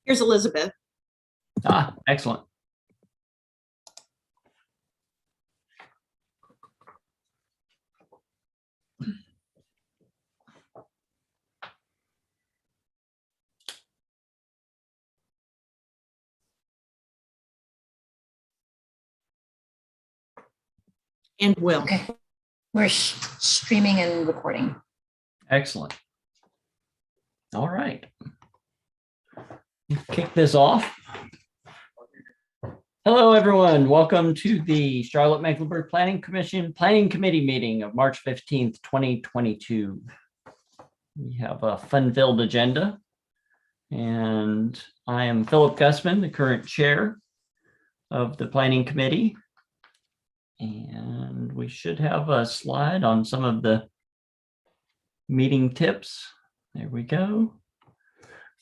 Here's Elizabeth. Excellent. And Will. Okay, we're streaming and recording. Excellent. All right. Kick this off. Hello, everyone. Welcome to the Charlotte-Mecklenburg Planning Commission Planning Committee meeting of March 15th, 2022. We have a fun-filled agenda, and I am Philip Gussman, the current chair of the Planning Committee. And we should have a slide on some of the meeting tips. There we go.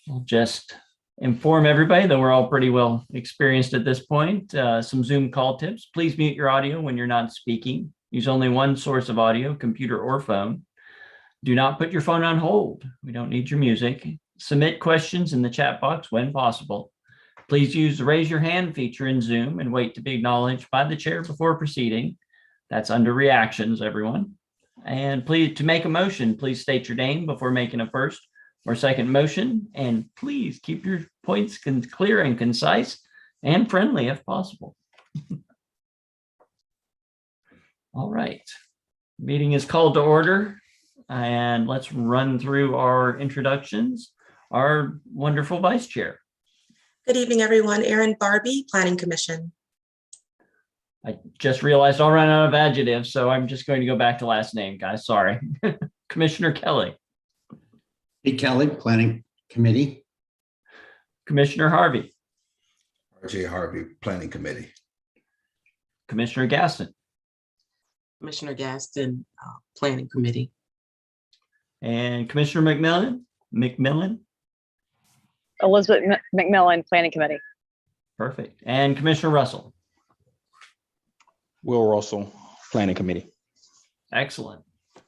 I'll just inform everybody that we're all pretty well experienced at this point. Some Zoom call tips. Please mute your audio when you're not speaking. Use only one source of audio, computer or phone. Do not put your phone on hold. We don't need your music. Submit questions in the chat box when possible. Please use the raise your hand feature in Zoom and wait to be acknowledged by the chair before proceeding. That's under reactions, everyone. And please, to make a motion, please state your name before making a first or second motion. And please keep your points clear and concise and friendly if possible. All right. Meeting is called to order. And let's run through our introductions. Our wonderful vice chair. Good evening, everyone. Erin Barbie, Planning Commission. I just realized I'll run out of adjectives, so I'm just going to go back to last name, guys. Sorry. Commissioner Kelly. Pete Kelly, Planning Committee. Commissioner Harvey. R.J. Harvey, Planning Committee. Commissioner Gaston. Commissioner Gaston, Planning Committee. And Commissioner McMillan. Elizabeth McMillan, Planning Committee. Perfect. And Commissioner Russell. Will Russell, Planning Committee. Excellent.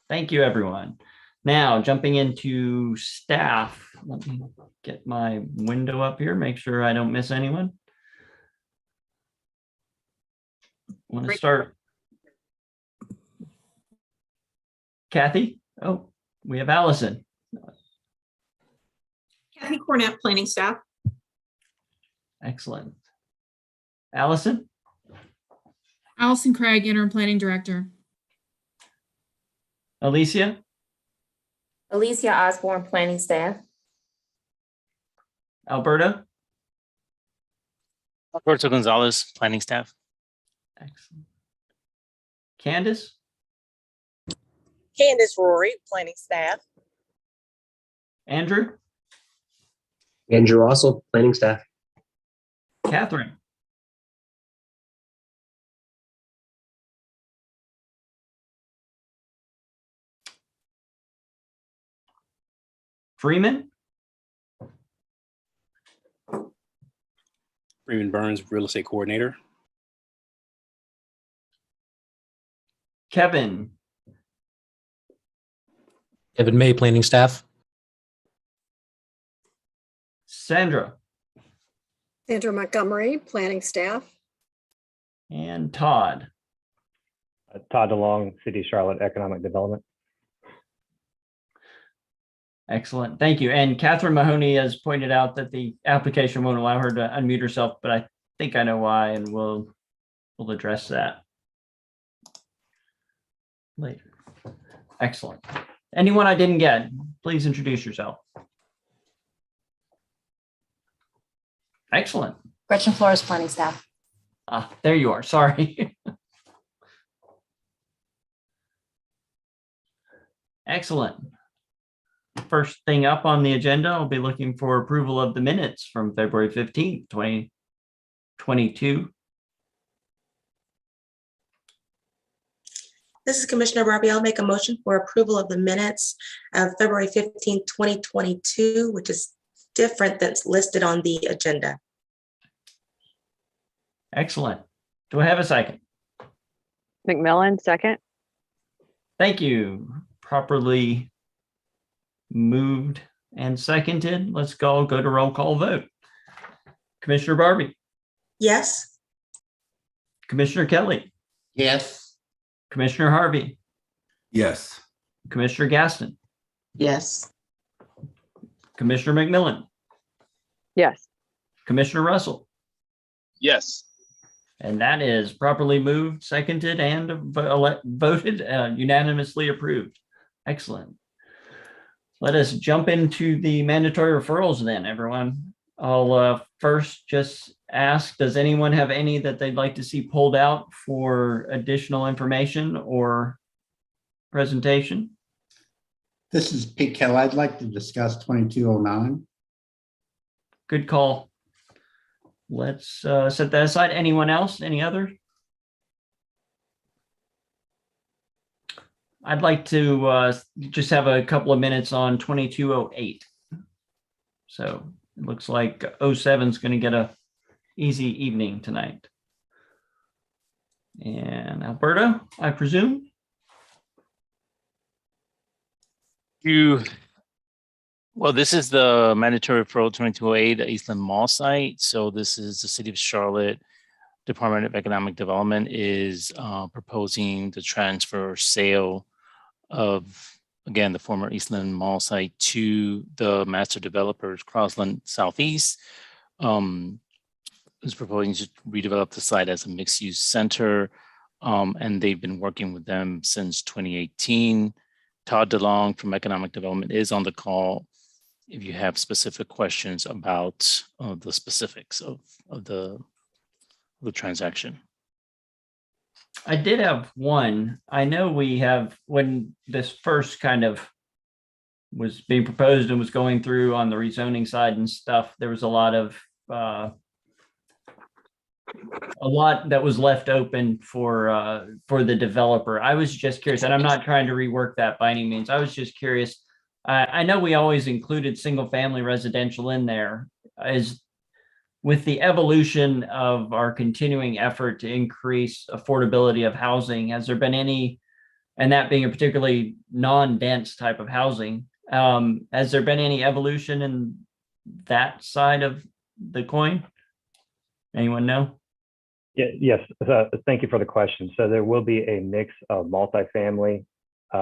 Thank you, everyone. Now, jumping into staff. Let me get my window up here, make sure I don't miss anyone. Want to start? Kathy? Oh, we have Allison. Kathy Cornett, planning staff. Excellent. Allison? Allison Craig, interim planning director. Alicia? Alicia Osborne, planning staff. Alberto? Alberto Gonzalez, planning staff. Excellent. Candace? Candace Rory, planning staff. Andrew? Andrew Russell, planning staff. Catherine? Freeman? Freeman Burns, real estate coordinator. Kevin? Kevin May, planning staff. Sandra? Sandra Montgomery, planning staff. And Todd? Todd DeLong, City of Charlotte Economic Development. Excellent. Thank you. And Catherine Mahoney has pointed out that the application won't allow her to unmute herself, but I think I know why, and we'll address that later. Excellent. Anyone I didn't get, please introduce yourself. Excellent. Gretchen Flores, planning staff. There you are. Sorry. Excellent. First thing up on the agenda, I'll be looking for approval of the minutes from February 15th, 2022. This is Commissioner Barbie. I'll make a motion for approval of the minutes of February 15th, 2022, which is different that's listed on the agenda. Excellent. Do I have a second? McMillan, second. Thank you. Properly moved and seconded. Let's go to roll call vote. Commissioner Barbie, Yes. Commissioner Kelly, Yes. Commissioner Harvey, Yes. Commissioner Gaston, Yes. Commissioner McMillan, Yes. Commissioner Russell. Yes. And that is properly moved, seconded, and voted unanimously approved. Excellent. Let us jump into the mandatory referrals then, everyone. I'll first just ask, does anyone have any that they'd like to see pulled out for additional information or presentation? This is Pete Kelly. I'd like to discuss 2209. Good call. Let's set that aside. Anyone else? Any other? I'd like to just have a couple of minutes on 2208. So it looks like 07 is going to get a easy evening tonight. And Alberto, I presume? Well, this is the mandatory referral 2208, the Eastland Mall site. So this is the City of Charlotte Department of Economic Development is proposing the transfer or sale of, again, the former Eastland Mall site to the master developers, Crossland Southeast. Is proposing to redevelop the site as a mixed-use center, and they've been working with them since 2018. Todd DeLong from Economic Development is on the call if you have specific questions about the specifics of the transaction. I did have one. I know we have, when this first kind of was being proposed and was going through on the rezoning side and stuff, there was a lot that was left open for the developer. I was just curious, and I'm not trying to rework that by any means. I was just curious. I know we always included single family residential in there. Is with the evolution of our continuing effort to increase affordability of housing, has there been any, and that being a particularly non-dense type of housing, has there been any evolution in that side of the coin? Anyone know? Yes, thank you for the question. So there will be a mix of multifamily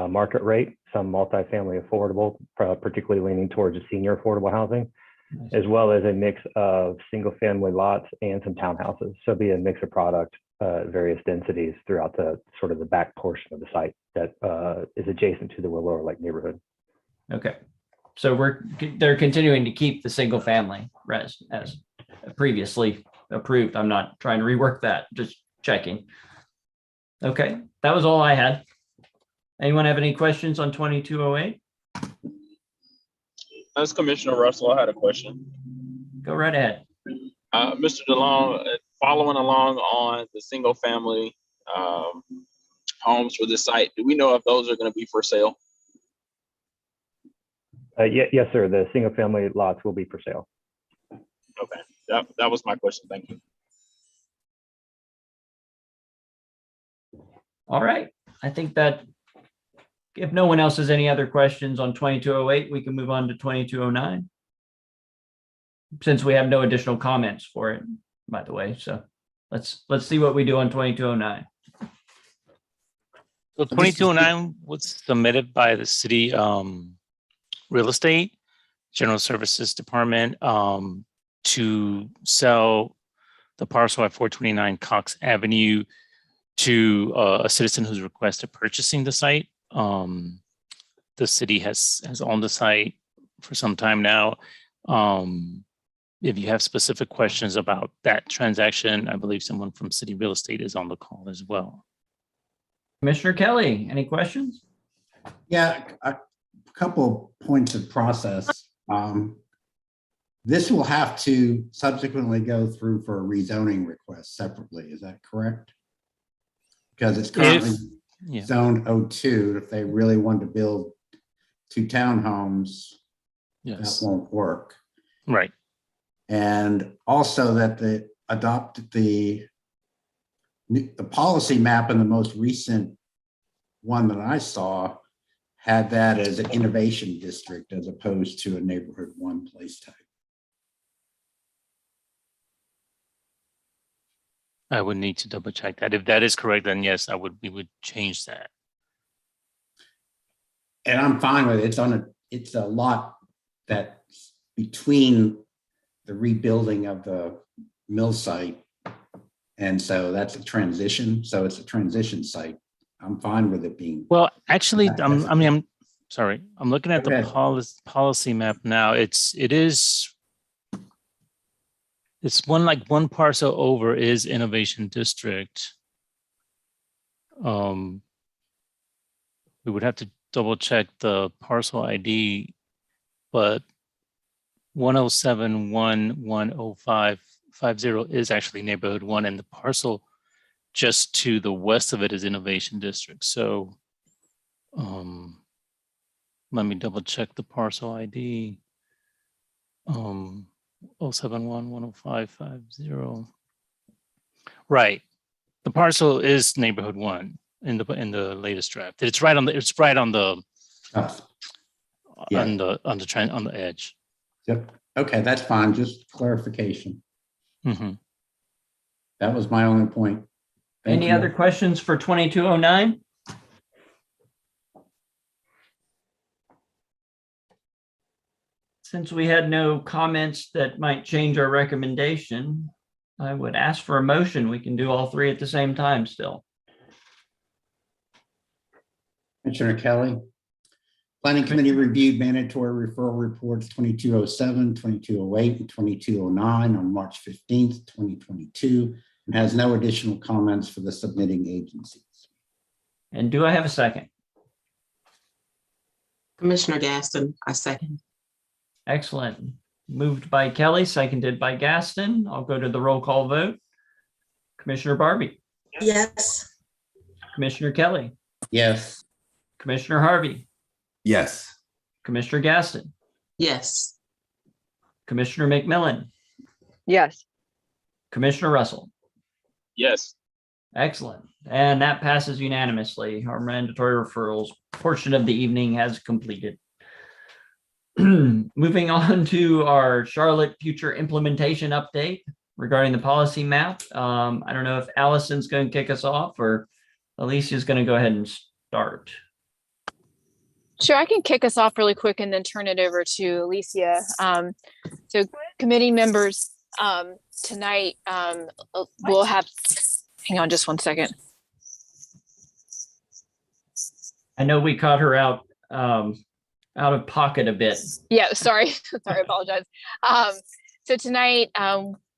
market rate, some multifamily affordable, particularly leaning towards a senior affordable housing, as well as a mix of single family lots and some townhouses. So it'll be a mix of product, various densities throughout the sort of the back portion of the site that is adjacent to the Lower Lake neighborhood. Okay. So they're continuing to keep the single family res as previously approved. I'm not trying to rework that, just checking. Okay, that was all I had. Anyone have any questions on 2208? As Commissioner Russell, I had a question. Go right ahead. Mr. DeLong, following along on the single family homes for this site, do we know if those are going to be for sale? Yes, sir. The single family lots will be for sale. Okay, that was my question. Thank you. All right. I think that if no one else has any other questions on 2208, we can move on to 2209. Since we have no additional comments for it, by the way. So let's see what we do on 2209. So 2209 was submitted by the city real estate general services department to sell the parcel at 429 Cox Avenue to a citizen who's requested purchasing the site. The city has owned the site for some time now. If you have specific questions about that transaction, I believe someone from city real estate is on the call as well. Commissioner Kelly, any questions? Yeah, a couple points of process. This will have to subsequently go through for a rezoning request separately. Is that correct? Because it's currently zoned O2. If they really want to build 2 townhomes, that won't work. Right. And also that they adopted the policy map in the most recent one that I saw had that as an innovation district as opposed to a neighborhood 1 place type. I would need to double check that. If that is correct, then yes, we would change that. And I'm fine with it. It's a lot that's between the rebuilding of the mill site. And so that's a transition. So it's a transition site. I'm fine with it being. Well, actually, I'm sorry. I'm looking at the policy map now. It's one parcel over is Innovation District. We would have to double check the parcel ID, but 107110550 is actually neighborhood 1, and the parcel just to the west of it is Innovation District. So let me double check the parcel ID. 071105550. Right. The parcel is neighborhood 1 in the latest draft. It's right on the on the edge. Yep. Okay, that's fine. Just clarification. Mm-hmm. That was my only point. Thank Any you. other questions for 2209? Since we had no comments that might change our recommendation, I would ask for a motion. We can do all three at the same time still. Commissioner Kelly. Planning Committee reviewed mandatory referral reports 2207, 2208, and 2209 on March 15th, 2022, and has no additional comments for the submitting agencies. And do I have a second? Commissioner Gaston, I second. Excellent. Moved by Kelly, seconded by Gaston. I'll go to the roll call vote. Commissioner Barbie. Yes. Commissioner Kelly. Yes. Commissioner Harvey. Yes. Commissioner Gaston. Yes. Commissioner McMillan. Yes. Commissioner Russell. Yes. Excellent. And that passes unanimously. Our mandatory referrals portion of the evening has completed. Moving on to our Charlotte future implementation update regarding the policy map. I don't know if Allison's going to kick us off or Alicia's going to go ahead and start. Sure, I can kick us off really quick and then turn it over to Alicia. So committee members, tonight we'll have, hang on just one second. I know we caught her out of pocket a bit. Yeah, sorry. Sorry, I apologize. So tonight,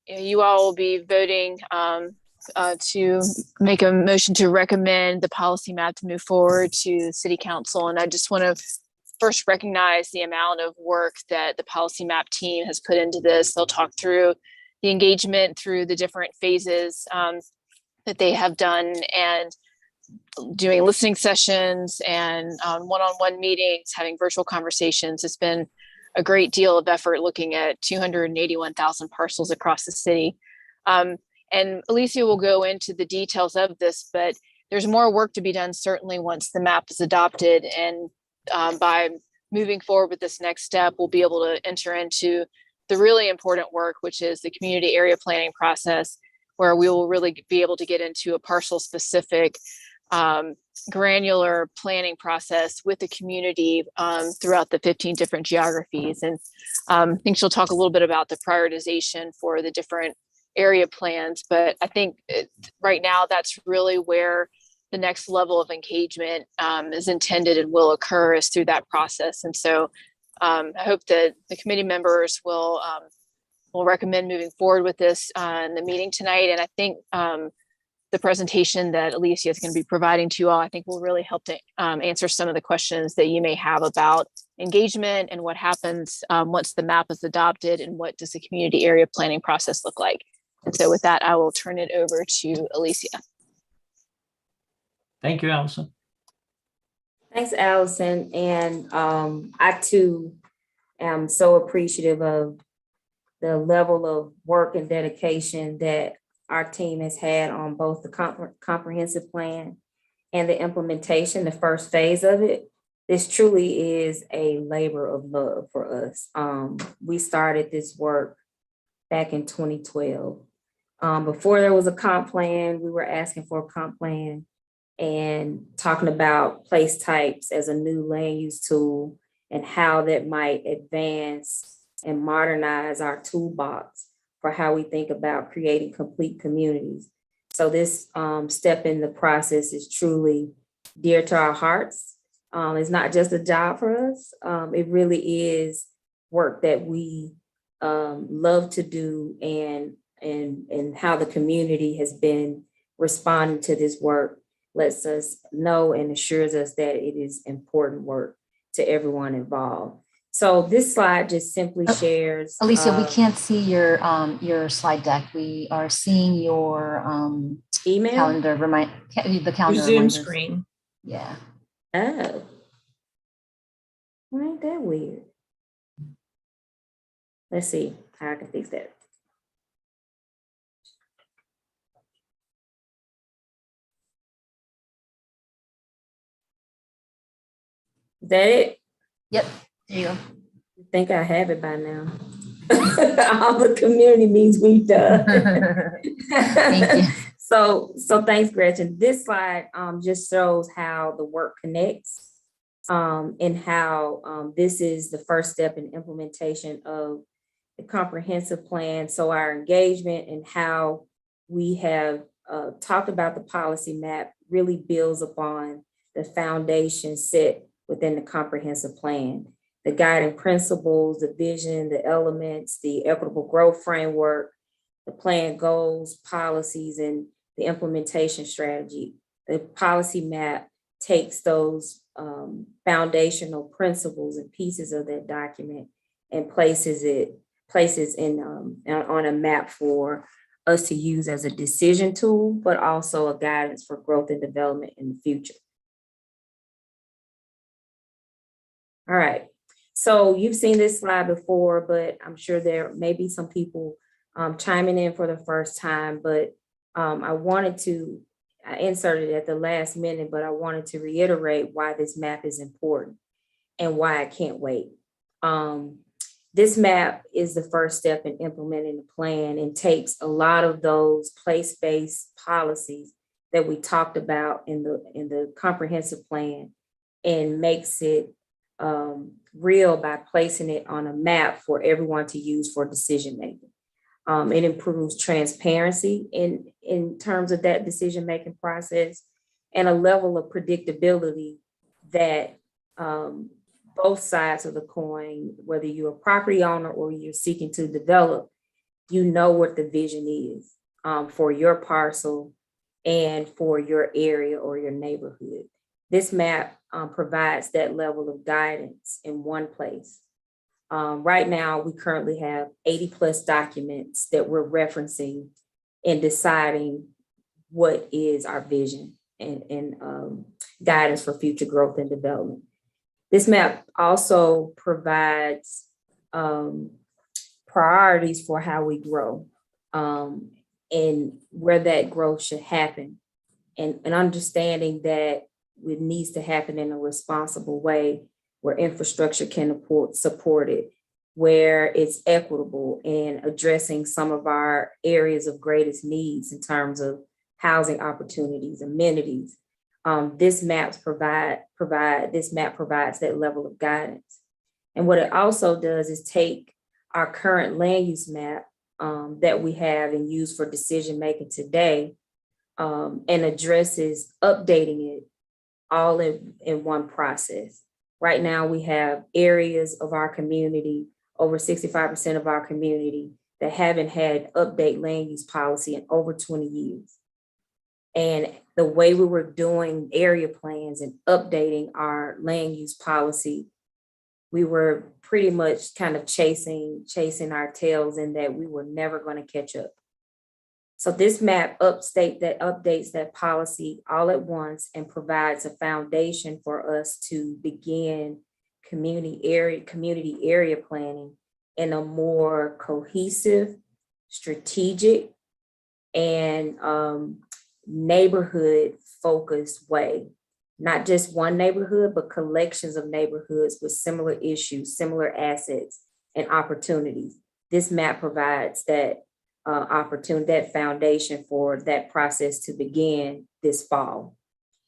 you all will be voting to make a motion to recommend the policy map to move forward to City Council. And I just want to first recognize the amount of work that the policy map team has put into this. They'll talk through the engagement through the different phases that they have done, and doing listening sessions and one-on-one meetings, having virtual conversations. It's been a great deal of effort looking at 281,000 parcels across the city. And Alicia will go into the details of this, but there's more work to be done certainly once the map is adopted. And by moving forward with this next step, we'll be able to enter into the really important work, which is the community area planning process, where we will really be able to get into a parcel specific granular planning process with the community throughout the 15 different geographies. And I think she'll talk a little bit about the prioritization for the different area plans, but I think right now that's really where the next level of engagement is intended and will occur, is through that process. And so I hope that the committee members will recommend moving forward with this in the meeting tonight. And I think the presentation that Alicia is going to be providing to you all, I think will really help to answer some of the questions that you may have about engagement and what happens once the map is adopted, and what does the community area planning process look like. And so with that, I will turn it over to Alicia. Thank you, Allison. Thanks, Allison. And I too am so appreciative of the level of work and dedication that our team has had on both the comprehensive plan and the implementation, the first phase of it. This truly is a labor of love for us. We started this work back in 2012. Before there was a comp plan, we were asking for a comp plan and talking about place types as a new land use tool and how that might advance and modernize our toolbox for how we think about creating complete communities. So this step in the process is truly dear to our hearts. It's not just a job for us. It really is work that we love to do, and how the community has been responding to this work lets us know and assures us that it is important work to everyone involved. So this slide just simply shares. Alicia, we can't see your slide deck. We are seeing your email calendar the calendar Your Zoom reminders. screen. Yeah. Oh. Well, ain't that weird? Let's see how I can fix that. Is that it? Yep. There you go. I think I have it by now. All the community means we've done. Thank you. So thanks, Gretchen. This slide just shows how the work connects and how this is the first step in implementation of the comprehensive plan. So our engagement and how we have talked about the policy map really builds upon the foundation set within the comprehensive plan. The guiding principles, the vision, the elements, the equitable growth framework, the plan goals, policies, and the implementation strategy. The policy map takes those foundational principles and pieces of that document and places in on a map for us to use as a decision tool, but also a guidance for growth and development in the future. All right. So you've seen this slide before, but I'm sure there may be some people chiming in for the first time, but I inserted it at the last minute, but I wanted to reiterate why this map is important and why I can't wait. This map is the first step in implementing the plan and takes a lot of those place-based policies that we talked about in the comprehensive plan and makes it real by placing it on a map for everyone to use for decision making. It improves transparency in terms of that decision making process and a level of predictability that both sides of the coin, whether you're a property owner or you're seeking to develop, you know what the vision is for your parcel and for your area or your neighborhood. This map provides that level of guidance in one place. Right now, we currently have 80+ documents that we're referencing in deciding what is our vision and guidance for future growth and development. This map also provides priorities for how we grow and where that growth should happen, and understanding that it needs to happen in a responsible way where infrastructure can support it, where it's equitable and addressing some of our areas of greatest needs in terms of housing opportunities, amenities. This map provides that level of guidance. And what it also does is take our current land use map that we have and use for decision making today and addresses updating it all in one process. Right now, we have areas of our community, over 65% of our community, that haven't had update land use policy in over 20 years. And the way we were doing area plans and updating our land use policy, we were pretty much kind of chasing our tails in that we were never going to catch up. So this map updates that policy all at once and provides a foundation for us to begin community area planning in a more cohesive, strategic, and neighborhood focused way. Not just one neighborhood, but collections of neighborhoods with similar issues, similar assets, and opportunities. This map provides that opportunity, that foundation for that process to begin this fall.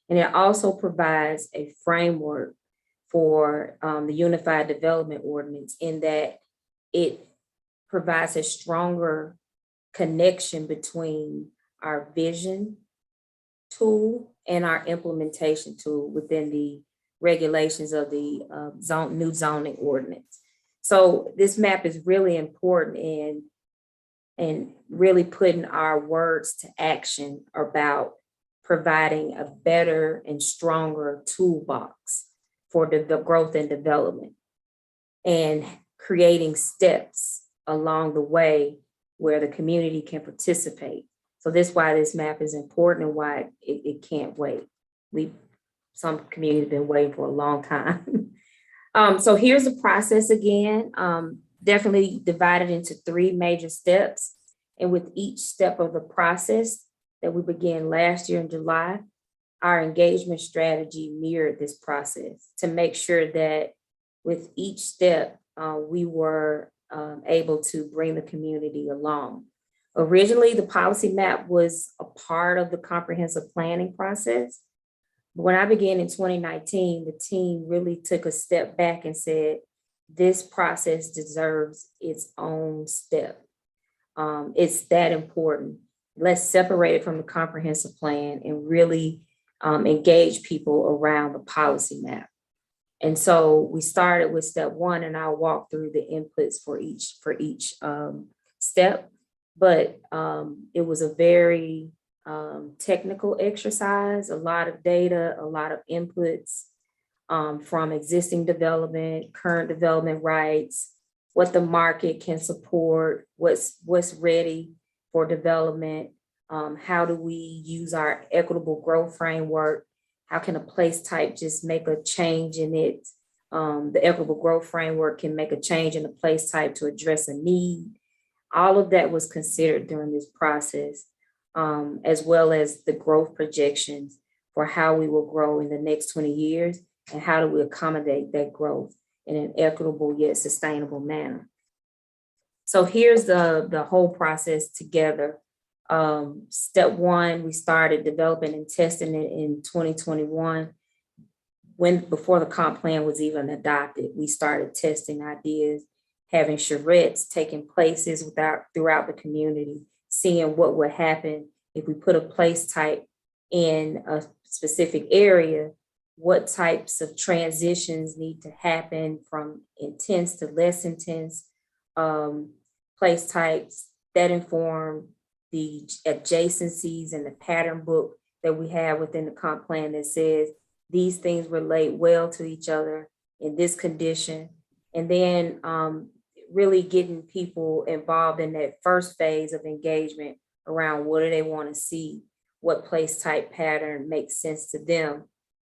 And it also provides a framework for the Unified Development Ordinance, in that it provides a stronger connection between our vision tool and our implementation tool within the regulations of the new zoning ordinance. So this map is really important in really putting our words to action about providing a better and stronger toolbox for the growth and development, and creating steps along the way where the community can participate. So this is why this map is important and why it can't wait. Some communities have been waiting for a long time. So here's the process again, definitely divided into 3 major steps. And with each step of the process that we began last year in July, our engagement strategy mirrored this process to make sure that with each step, we were able to bring the community along. Originally, the policy map was a part of the comprehensive planning process. But when I began in 2019, the team really took a step back and said, this process deserves its own step. It's that important. Let's separate it from the comprehensive plan and really engage people around the policy map. And so we started with step 1, and I'll walk through the inputs for each step. But it was a very technical exercise, a lot of data, a lot of inputs from existing development, current development rights, what the market can support, what's ready for development, how do we use our equitable growth framework, how can a place type just make a change in it? The equitable growth framework can make a change in the place type to address a need. All of that was considered during this process, as well as the growth projections for how we will grow in the next 20 years and how do we accommodate that growth in an equitable yet sustainable manner. So here's the whole process together. Step 1, we started developing and testing it in 2021. Before the comp plan was even adopted, we started testing ideas, having charrettes taking places throughout the community, seeing what would happen if we put a place type in a specific area, what types of transitions need to happen from intense to less intense place types that inform the adjacencies and the pattern book that we have within the comp plan that says these things relate well to each other in this condition. And then really getting people involved in that first phase of engagement around what do they want to see, what place type pattern makes sense to them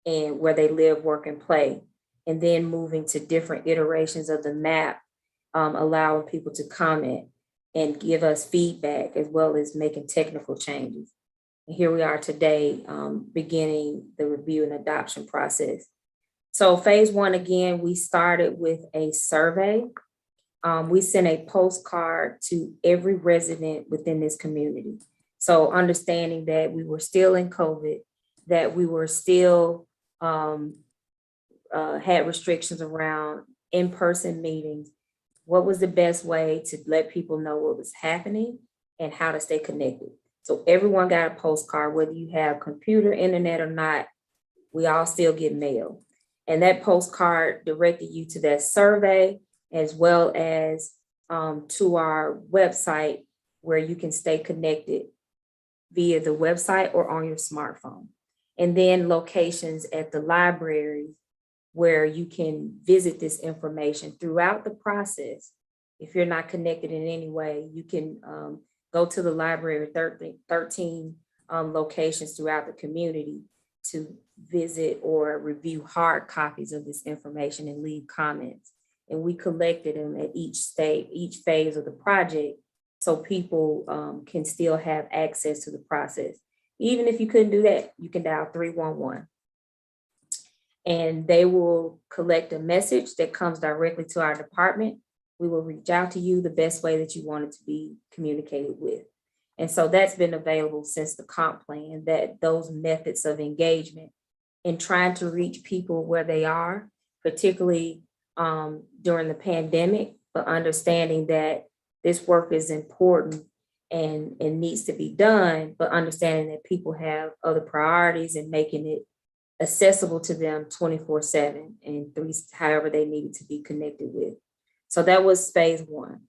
and where they live, work, and play. And then moving to different iterations of the map, allowing people to comment and give us feedback, as well as making technical changes. And here we are today, beginning the review and adoption process. So phase 1, again, we started with a survey. We sent a postcard to every resident within this community. So understanding that we were still in COVID, that we were still had restrictions around in-person meetings, what was the best way to let people know what was happening and how to stay connected. So everyone got a postcard, whether you have computer, internet or not, we all still get mail. And that postcard directed you to that survey, as well as to our website where you can stay connected via the website or on your smartphone. And then locations at the library where you can visit this information throughout the process. If you're not connected in any way, you can go to the library, 13 locations throughout the community to visit or review hard copies of this information and leave comments. And we collected them at each stage, each phase of the project, so people can still have access to the process. Even if you couldn't do that, you can dial 311. And they will collect a message that comes directly to our department, we will reach out to you the best way that you want it to be communicated with. And so that's been available since the comp plan, that those methods of engagement in trying to reach people where they are, particularly during the pandemic, but understanding that this work is important and needs to be done, but understanding that people have other priorities and making it accessible to them 24/7 and however they needed to be connected with. So that was phase one.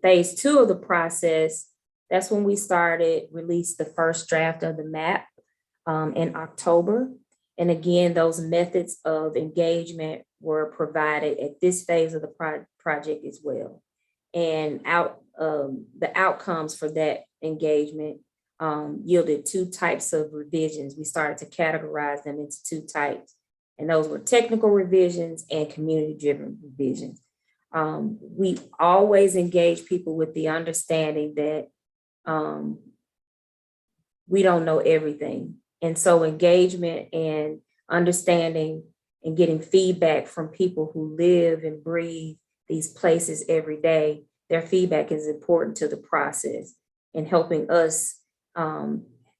Phase two of the process, that's when we released the first draft of the map in October. And again, those methods of engagement were provided at this phase of the project as well. And the outcomes for that engagement yielded two types of revisions. We started to categorize them into two types, and those were technical revisions and community-driven revisions. We always engage people with the understanding that we don't know everything. And so engagement and understanding and getting feedback from people who live and breathe these places every day, their feedback is important to the process and helping us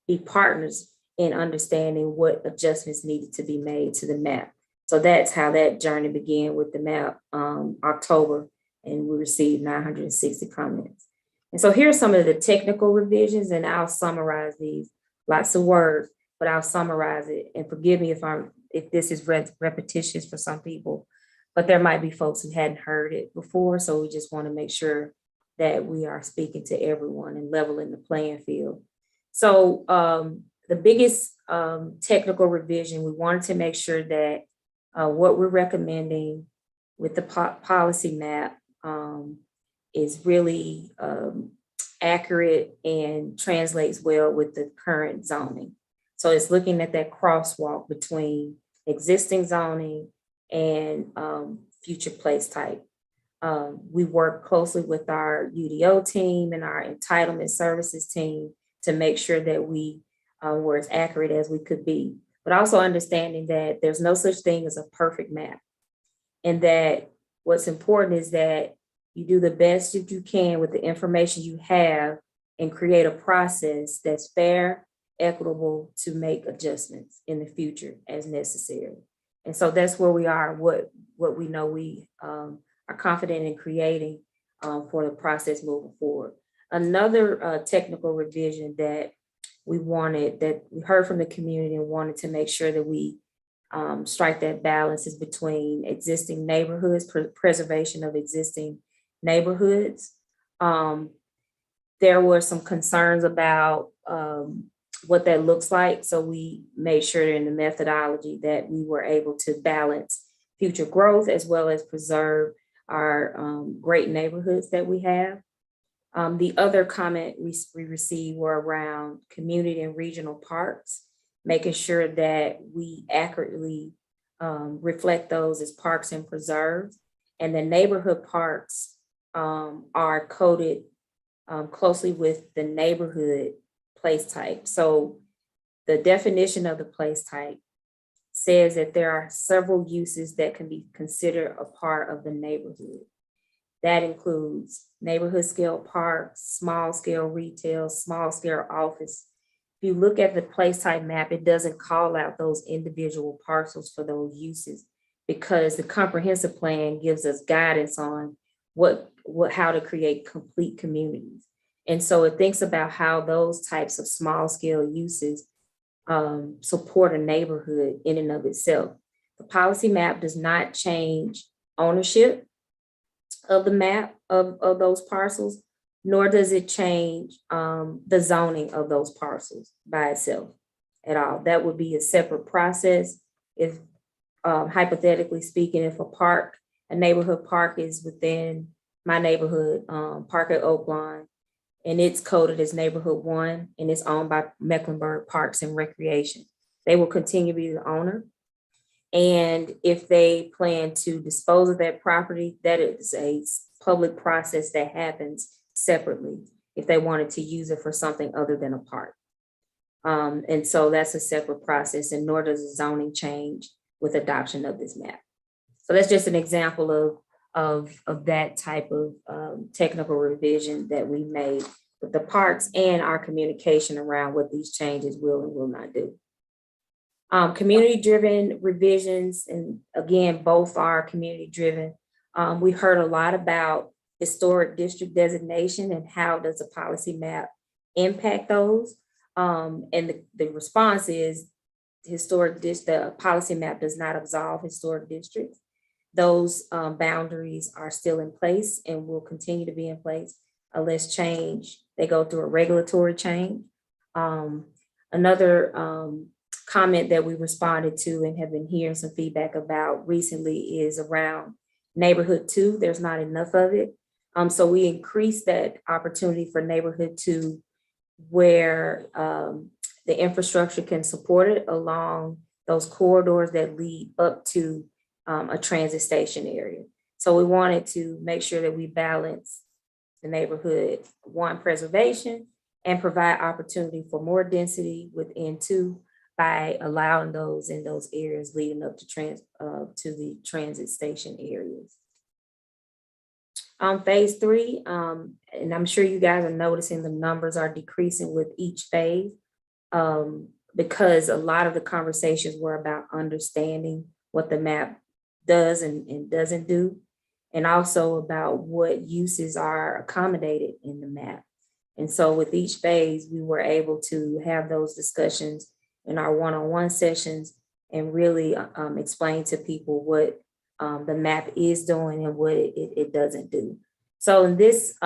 be partners in understanding what adjustments needed to be made to the map. So that's how that journey began with the map, October, and we received 960 comments. And so here's some of the technical revisions, and I'll summarize these. Lots of words, but I'll summarize it. And forgive me if this is repetitious for some people, but there might be folks who hadn't heard it before. So we just want to make sure that we are speaking to everyone and leveling the playing field. So the biggest technical revision, we wanted to make sure that what we're recommending with the policy map is really accurate and translates well with the current zoning. So it's looking at that crosswalk between existing zoning and future place type. We work closely with our UDO team and our entitlement services team to make sure that we were as accurate as we could be, but also understanding that there's no such thing as a perfect map. And that what's important is that you do the best that you can with the information you have and create a process that's fair, equitable to make adjustments in the future as necessary. And so that's where we are, what we know we are confident in creating for the process moving forward. Another technical revision that we heard from the community and wanted to make sure that we strike that balance is between existing neighborhoods, preservation of existing neighborhoods. There were some concerns about what that looks like. So we made sure in the methodology that we were able to balance future growth as well as preserve our great neighborhoods that we have. The other comment we received were around community and regional parks, making sure that we accurately reflect those as parks and preserves. And the neighborhood parks are coded closely with the neighborhood place type. So the definition of the place type says that there are several uses that can be considered a part of the neighborhood. That includes neighborhood scale parks, small scale retail, small scale office. If you look at the place type map, it doesn't call out those individual parcels for those uses because the comprehensive plan gives us guidance on how to create complete communities. And so it thinks about how those types of small scale uses support a neighborhood in and of itself. The policy map does not change ownership of the map of those parcels, nor does it change the zoning of those parcels by itself at all. That would be a separate process. If hypothetically speaking, if a neighborhood park is within my neighborhood, Park at Oaklawn, and it's coded as neighborhood 1 and it's owned by Mecklenburg Parks and Recreation, they will continue to be the owner. And if they plan to dispose of that property, that is a public process that happens separately if they wanted to use it for something other than a park. And so that's a separate process, and nor does the zoning change with adoption of this map. So that's just an example of that type of technical revision that we made with the parks and our communication around what these changes will and will not do. Community-driven revisions, and again, both are community-driven. We heard a lot about historic district designation and how does the policy map impact those. And the response is the policy map does not absolve historic districts. Those boundaries are still in place and will continue to be in place unless they go through a regulatory change. Another comment that we responded to and have been hearing some feedback about recently is around neighborhood 2. There's not enough of it. So we increased that opportunity for neighborhood 2 where the infrastructure can support it along those corridors that lead up to a transit station area. So we wanted to make sure that we balance the neighborhood 1 preservation and provide opportunity for more density within 2 by allowing those in those areas leading up to the transit station areas. Phase 3, and I'm sure you guys are noticing the numbers are decreasing with each phase because a lot of the conversations were about understanding what the map does and doesn't do, and also about what uses are accommodated in the map. And so with each phase, we were able to have those discussions in our one-on-one sessions and really explain to people what the map is doing and what it doesn't do. So in this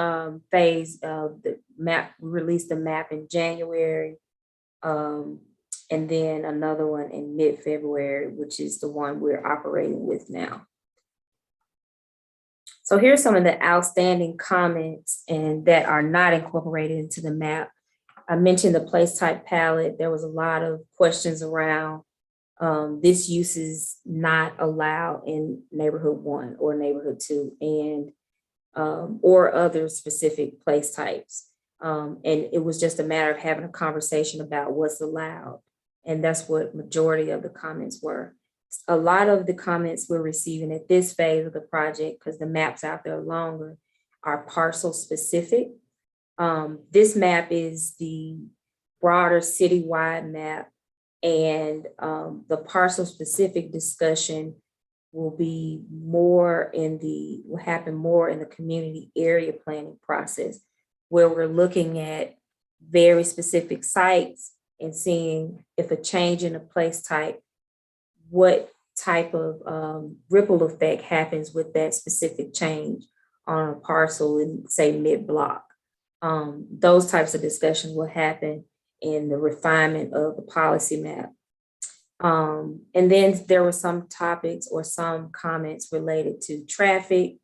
phase of the map, we released the map in January, and then another one in mid-February, which is the one we're operating with now. So here's some of the outstanding comments and that are not incorporated into the map. I mentioned the place type palette. There was a lot of questions around this use is not allowed in neighborhood 1 or neighborhood 2 and or other specific place types. And it was just a matter of having a conversation about what's allowed. And that's what majority of the comments were. A lot of the comments we're receiving at this phase of the project, because the maps out there longer, are parcel specific. This map is the broader citywide map, and the parcel specific discussion will happen more in the community area planning process, where we're looking at very specific sites and seeing if a change in a place type, what type of ripple effect happens with that specific change on a parcel in, say, mid-block. Those types of discussions will happen in the refinement of the policy map. And then there were some topics or some comments related to traffic,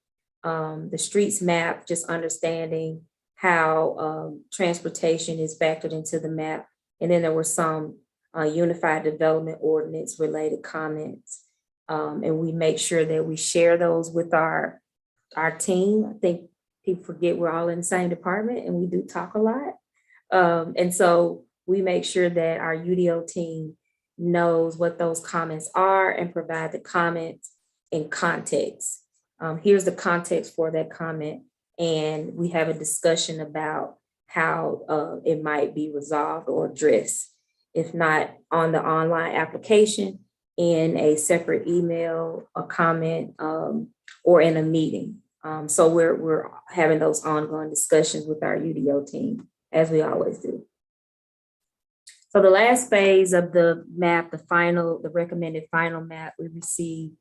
the streets map, just understanding how transportation is factored into the map. And then there were some unified development ordinance related comments. And we make sure that we share those with our team. I think people forget we're all in the same department and we do talk a lot. And so we make sure that our UDO team knows what those comments are and provide the comments in context. Here's the context for that comment. And we have a discussion about how it might be resolved or addressed. If not on the online application, in a separate email, a comment, or in a meeting. So we're having those ongoing discussions with our UDO team, as we always do. So the last phase of the map, the recommended final map, we received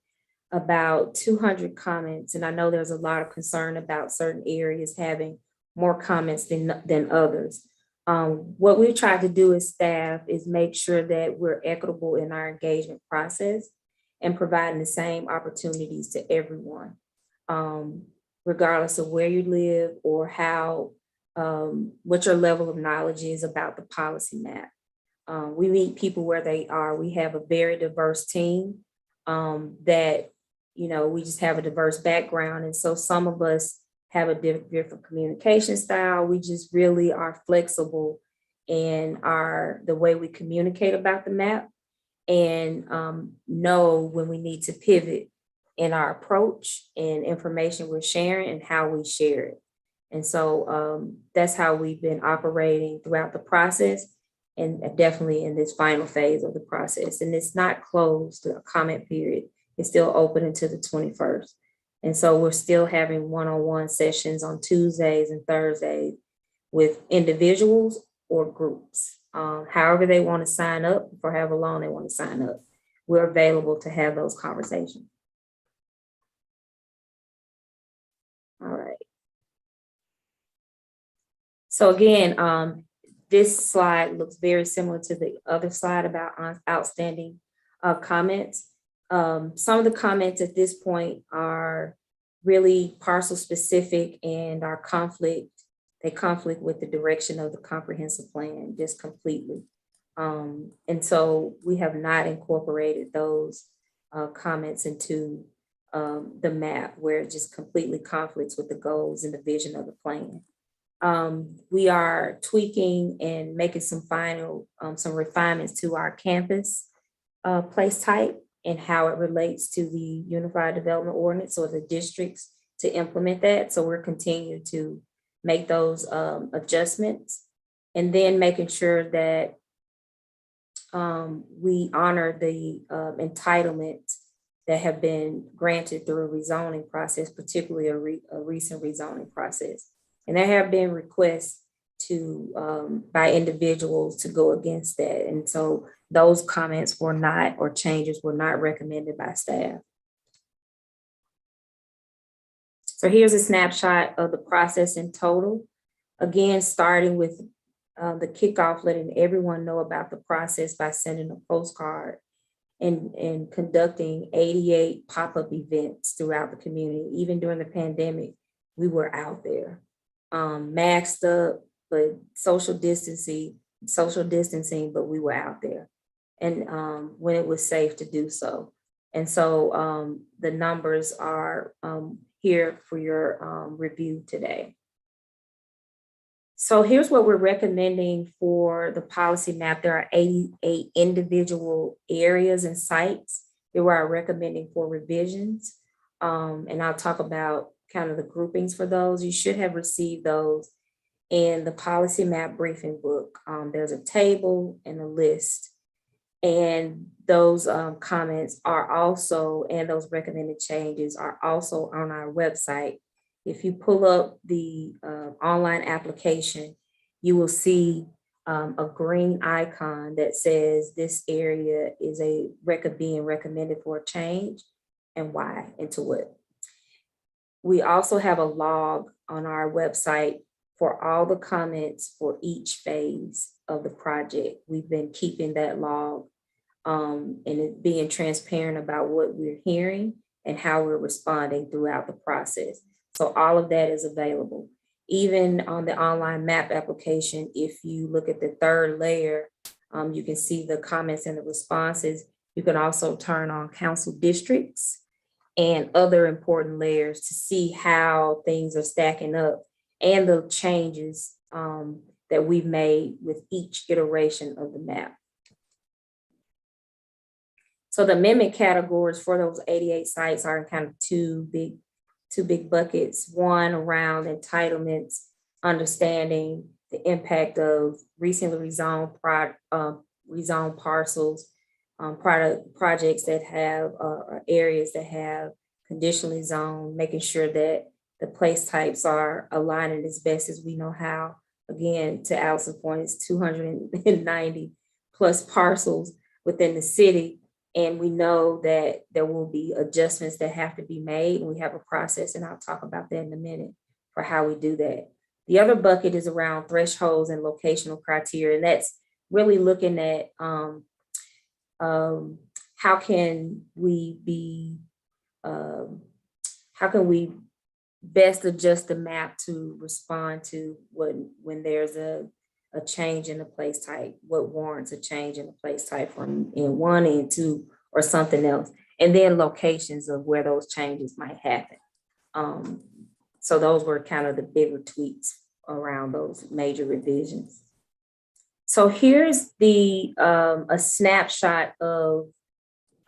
about 200 comments. And I know there's a lot of concern about certain areas having more comments than others. What we've tried to do as staff is make sure that we're equitable in our engagement process and providing the same opportunities to everyone, regardless of where you live or how, what your level of knowledge is about the policy map. We meet people where they are. We have a very diverse team that, we just have a diverse background. And so some of us have a different communication style. We just really are flexible in the way we communicate about the map and know when we need to pivot in our approach and information we're sharing and how we share it. And so that's how we've been operating throughout the process, and definitely in this final phase of the process. And it's not closed, the comment period. It's still open until the 21st. And so we're still having one-on-one sessions on Tuesdays and Thursdays with individuals or groups. However they want to sign up, for however long they want to sign up, we're available to have those conversations. All right. So again, this slide looks very similar to the other slide about outstanding comments. Some of the comments at this point are really parcel specific and are they conflict with the direction of the comprehensive plan just completely. And so we have not incorporated those comments into the map where it just completely conflicts with the goals and the vision of the plan. We are tweaking and making some some refinements to our campus place type and how it relates to the Unified Development Ordinance or the districts to implement that. So we're continuing to make those adjustments, and then making sure that we honor the entitlements that have been granted through a rezoning process, particularly a recent rezoning process. And there have been requests by individuals to go against that. And so those comments were not, or changes were not recommended by staff. So here's a snapshot of the process in total. Again, starting with the kickoff, letting everyone know about the process by sending a postcard and conducting 88 pop-up events throughout the community. Even during the pandemic, we were out there, masked up, but social distancing, but we were out there. And when it was safe to do so. And so the numbers are here for your review today. So here's what we're recommending for the policy map. There are 88 individual areas and sites that we're recommending for revisions. And I'll talk about kind of the groupings for those. You should have received those in the policy map briefing book. There's a table and a list. And those comments are also, and those recommended changes are also on our website. If you pull up the online application, you will see a green icon that says this area is being recommended for a change and why and to what. We also have a log on our website for all the comments for each phase of the project. We've been keeping that log and it being transparent about what we're hearing and how we're responding throughout the process. So all of that is available. Even on the online map application, if you look at the third layer, you can see the comments and the responses. You can also turn on council districts and other important layers to see how things are stacking up and the changes that we've made with each iteration of the map. So the amendment categories for those 88 sites are in kind of two big buckets. One around entitlements, understanding the impact of recently rezoned parcels, projects that have areas that have conditionally zoned, making sure that the place types are aligning as best as we know how. Again, to Allison's point, it's 290 plus parcels within the city. And we know that there will be adjustments that have to be made. And we have a process, and I'll talk about that in a minute for how we do that. The other bucket is around thresholds and locational criteria. And that's really looking at how can we best adjust the map to respond to when there's a change in the place type, what warrants a change in the place type from N1, N2, or something else, and then locations of where those changes might happen. So those were kind of the bigger tweaks around those major revisions. So here's a snapshot of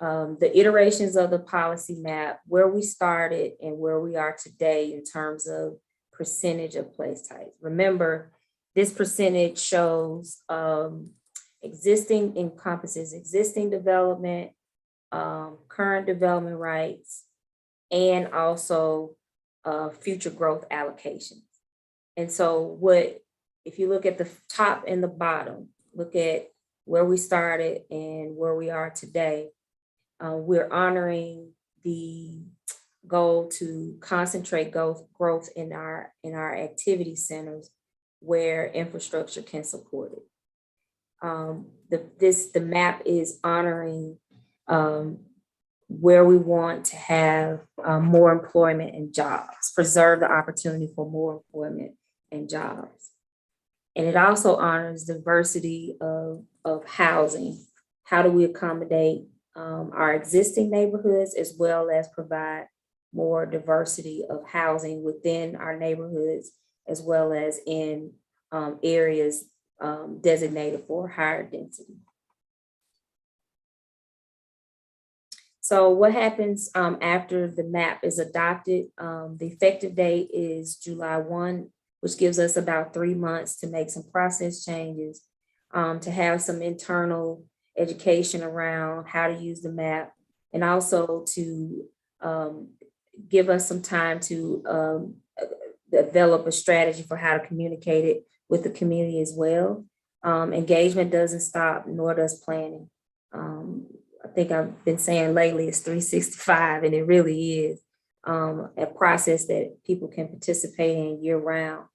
the iterations of the policy map, where we started and where we are today in terms of percentage of place types. Remember, this percentage shows encompasses existing development, current development rights, and also future growth allocations. And so if you look at the top and the bottom, look at where we started and where we are today, we're honoring the goal to concentrate growth in our activity centers where infrastructure can support it. The map is honoring where we want to have more employment and jobs, preserve the opportunity for more employment and jobs. And it also honors diversity of housing. How do we accommodate our existing neighborhoods as well as provide more diversity of housing within our neighborhoods, as well as in areas designated for higher density. So what happens after the map is adopted? The effective date is July 1, which gives us about 3 months to make some process changes, to have some internal education around how to use the map, and also to give us some time to develop a strategy for how to communicate it with the community as well. Engagement doesn't stop, nor does planning. I think I've been saying lately it's 365, and it really is a process that people can participate in year round.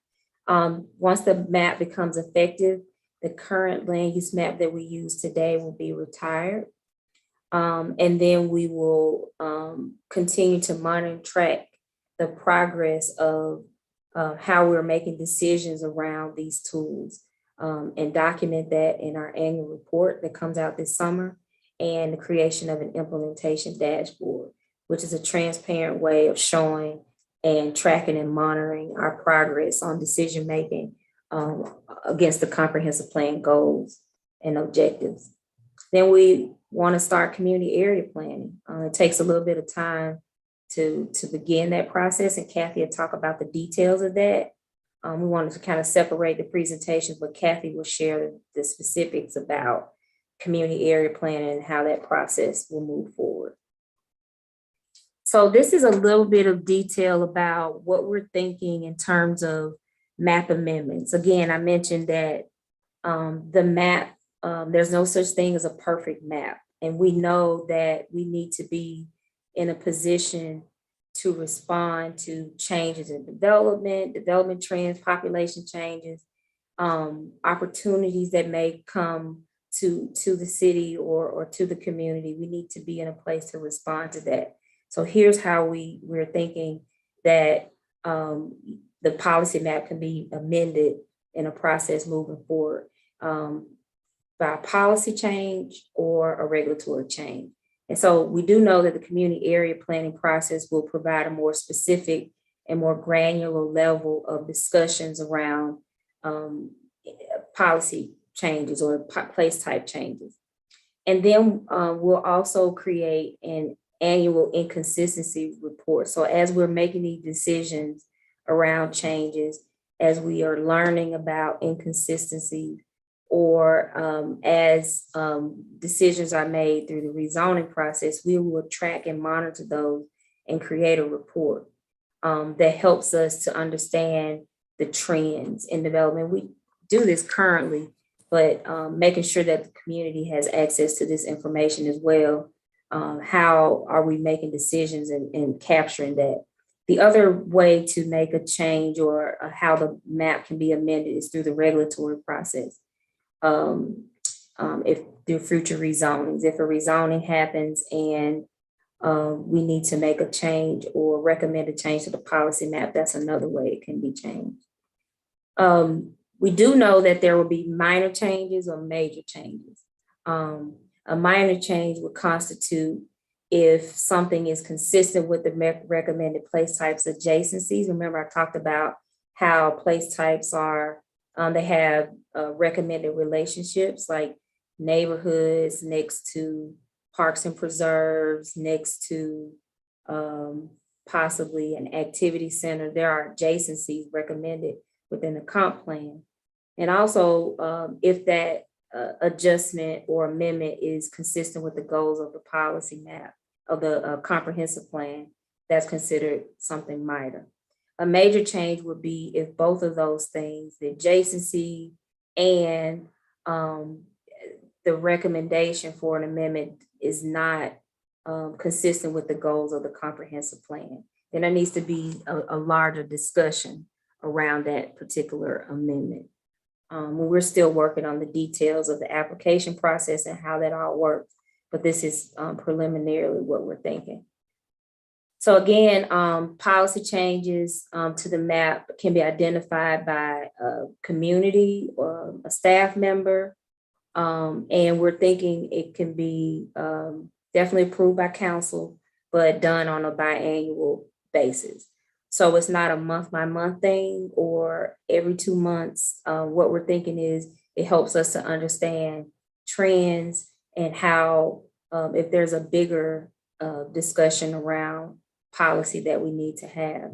Once the map becomes effective, the current land use map that we use today will be retired. And then we will continue to monitor and track the progress of how we're making decisions around these tools, and document that in our annual report that comes out this summer, and the creation of an implementation dashboard, which is a transparent way of showing and tracking and monitoring our progress on decision-making against the comprehensive plan goals and objectives. Then we want to start community area planning. It takes a little bit of time to begin that process, and Kathy will talk about the details of that. We wanted to kind of separate the presentations, but Kathy will share the specifics about community area planning and how that process will move forward. So this is a little bit of detail about what we're thinking in terms of map amendments. Again, I mentioned that the map, there's no such thing as a perfect map. And we know that we need to be in a position to respond to changes in development trends, population changes, opportunities that may come to the city or to the community. We need to be in a place to respond to that. So here's how we're thinking that the policy map can be amended in a process moving forward, by a policy change or a regulatory change. And so we do know that the community area planning process will provide a more specific and more granular level of discussions around policy changes or place type changes. And then we'll also create an annual inconsistency report. So as we're making these decisions around changes, as we are learning about inconsistencies, or as decisions are made through the rezoning process, we will track and monitor those and create a report that helps us to understand the trends in development. We do this currently, but making sure that the community has access to this information as well. How are we making decisions and capturing that? The other way to make a change or how the map can be amended is through the regulatory process. If through future rezonings, if a rezoning happens and we need to make a change or recommend a change to the policy map, that's another way it can be changed. We do know that there will be minor changes or major changes. A minor change would constitute if something is consistent with the recommended place types adjacencies. Remember, I talked about how place types are, they have recommended relationships like neighborhoods next to parks and preserves next to possibly an activity center. There are adjacencies recommended within the comp plan. And also, if that adjustment or amendment is consistent with the goals of the policy map of the comprehensive plan, that's considered something minor. A major change would be if both of those things, the adjacency and the recommendation for an amendment is not consistent with the goals of the comprehensive plan. Then there needs to be a larger discussion around that particular amendment. We're still working on the details of the application process and how that all works, but this is preliminarily what we're thinking. So again, policy changes to the map can be identified by a community or a staff member. And we're thinking it can be definitely approved by council, but done on a biannual basis. So it's not a month by month thing or every 2 months. What we're thinking is it helps us to understand trends and how, if there's a bigger discussion around policy that we need to have.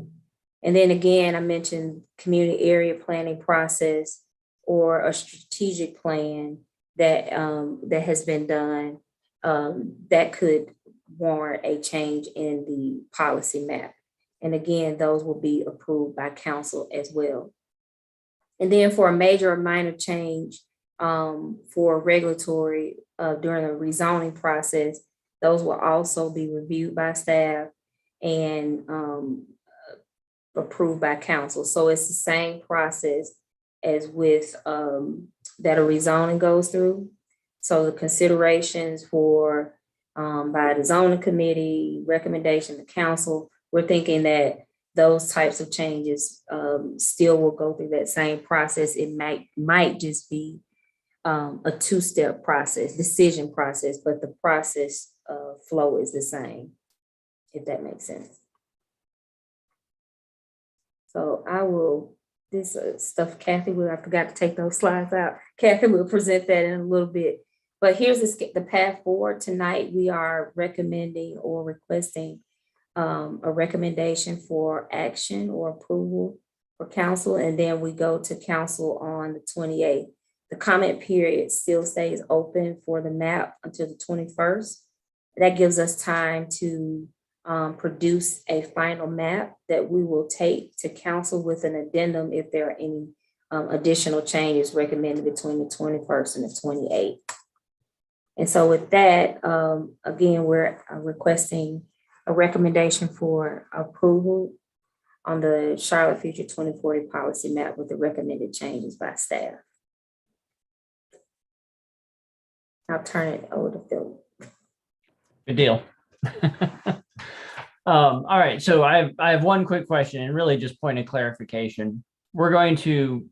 And then again, I mentioned community area planning process or a strategic plan that that has been done that could warrant a change in the policy map. And again, those will be approved by council as well. And then for a major or minor change for regulatory during the rezoning process, those will also be reviewed by staff and approved by council. So it's the same process as with that a rezoning goes through. So the considerations for by the zoning committee, recommendation to council, we're thinking that those types of changes still will go through that same process. It might just be a two-step process, decision process, but the process flow is the same, if that makes sense. So I will, this stuff, Kathy, I forgot to take those slides out. Kathy will present that in a little bit. But here's the path forward. Tonight, we are recommending or requesting a recommendation for action or approval for council, and then we go to council on the 28th. The comment period still stays open for the map until the 21st. That gives us time to produce a final map that we will take to council with an addendum if there are any additional changes recommended between the 21st and the 28th. And so with that, again, we're requesting a recommendation for approval on the Charlotte Future 2040 policy map with the recommended changes by staff. I'll turn it over to Phil. Good deal. All right, so I have one quick question and really just point of clarification. We're going to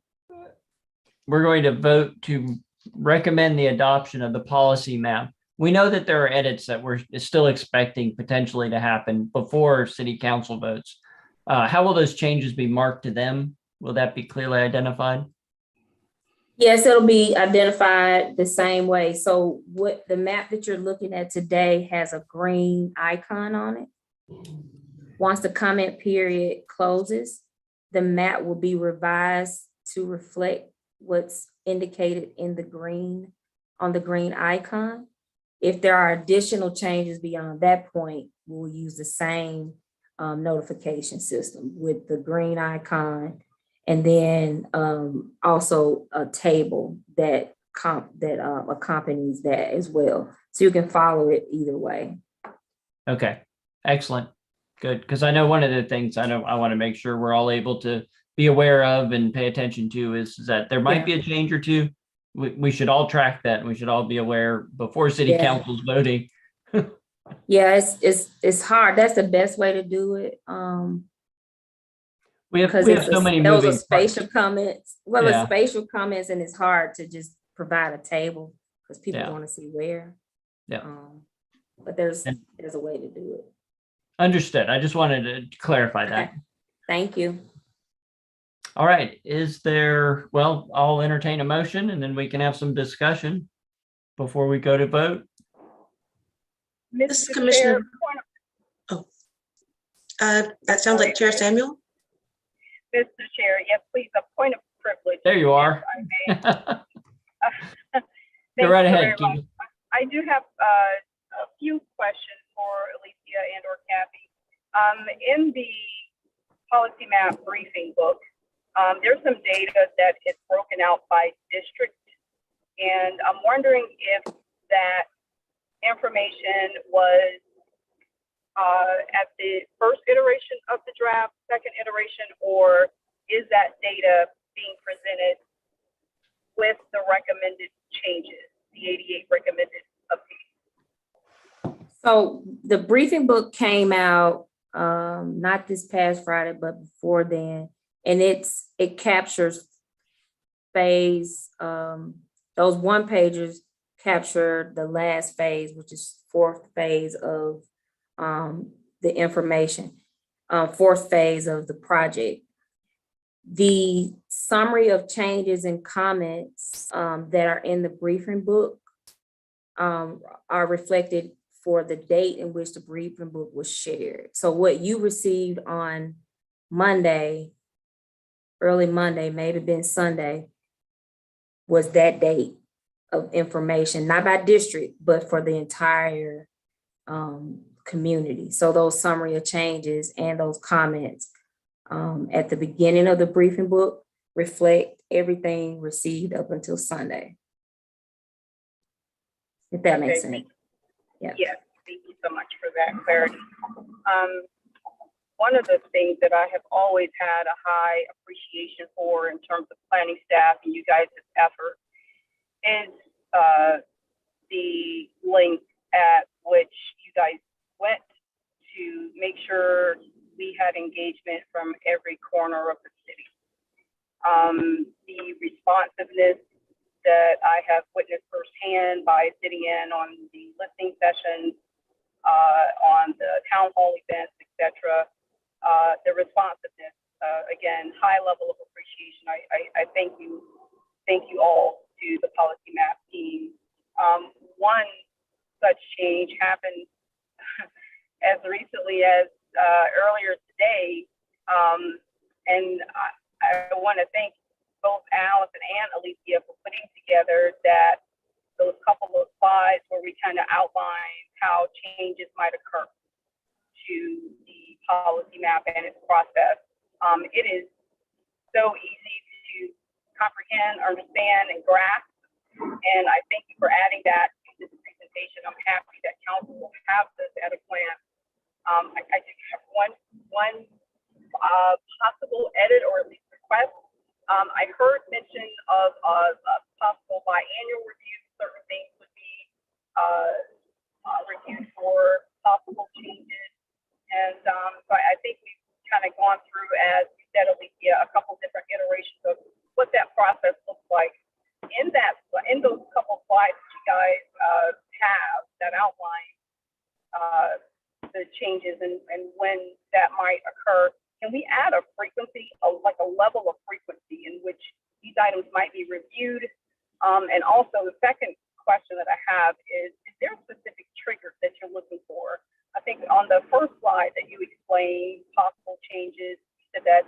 vote to recommend the adoption of the policy map. We know that there are edits that we're still expecting potentially to happen before city council votes. How will those changes be marked to them? Will that be clearly identified? Yes, it'll be identified the same way. So what the map that you're looking at today has a green icon on it. Once the comment period closes, the map will be revised to reflect what's indicated in the green, on the green icon. If there are additional changes beyond that point, we'll use the same notification system with the green icon, and then also a table that accompanies that as well. So you can follow it either way. Okay, excellent, good. Because I know one of the things I want to make sure we're all able to be aware of and pay attention to is that there might be a change or two. We should all track that, and we should all be aware before city council's voting. Yeah, it's hard. That's the best way to do it. We have so many those moving are spatial comments. Well, Yeah. it's spatial comments, and it's hard to just provide a table because people want to see where. Yeah. But there's a way to do it. Understood. I just wanted to clarify that. Thank you. All right. Is there, well, I'll entertain a motion and then we can have some discussion before we go to vote. This is Mr. Commissioner. Chair, point of- That sounds like Chair Samuel. Mr. Chair, yes, please, a point of privilege. There you are. if I may. Go Thank right you ahead, very much. Keegan. I do have a few questions for Alicia and or Kathy. In the policy map briefing book, there's some data that is broken out by district. And I'm wondering if that information was at the first iteration of the draft, second iteration, or is that data being presented with the recommended changes, the 88 recommended updates? So the briefing book came out not this past Friday, but before then, and it captures phase. Those one pages capture the last phase, which is fourth phase of the information, fourth phase of the project. The summary of changes and comments that are in the briefing book are reflected for the date in which the briefing book was shared. So what you received on Monday, early Monday, maybe been Sunday, was that date of information, not by district, but for the entire community. So those summary of changes and those comments at the beginning of the briefing book reflect everything received up until Sunday. If that makes sense. Yeah. Yes, thank you so much for that clarity. One of the things that I have always had a high appreciation for in terms of planning staff and you guys' effort is the length at which you guys went to make sure we had engagement from every corner of the city. The responsiveness that I have witnessed firsthand by sitting in on the listening sessions, on the town hall events, etc. The responsiveness, again, high level of appreciation. I thank you all to the policy map team. One such change happened as recently as earlier today, and I want to thank both Allison and Alicia for putting together those couple of slides where we kind of outline how changes might occur to the policy map and its process. It is so easy to comprehend, understand, and grasp, and I thank you for adding that to this presentation. I'm happy that council will have this at a glance. I do have one possible edit or at least request. I heard mention of a possible biannual review. Certain things would be reviewed for possible changes. And so I think we've kind of gone through, as you said, Alicia, a couple different iterations of what that process looks like. In those couple slides that you guys have that outline the changes and when that might occur, can we add a frequency, like a level of frequency in which these items might be reviewed? And also the second question that I have is there specific triggers that you're looking for? I think on the first slide that you explained possible changes, you said that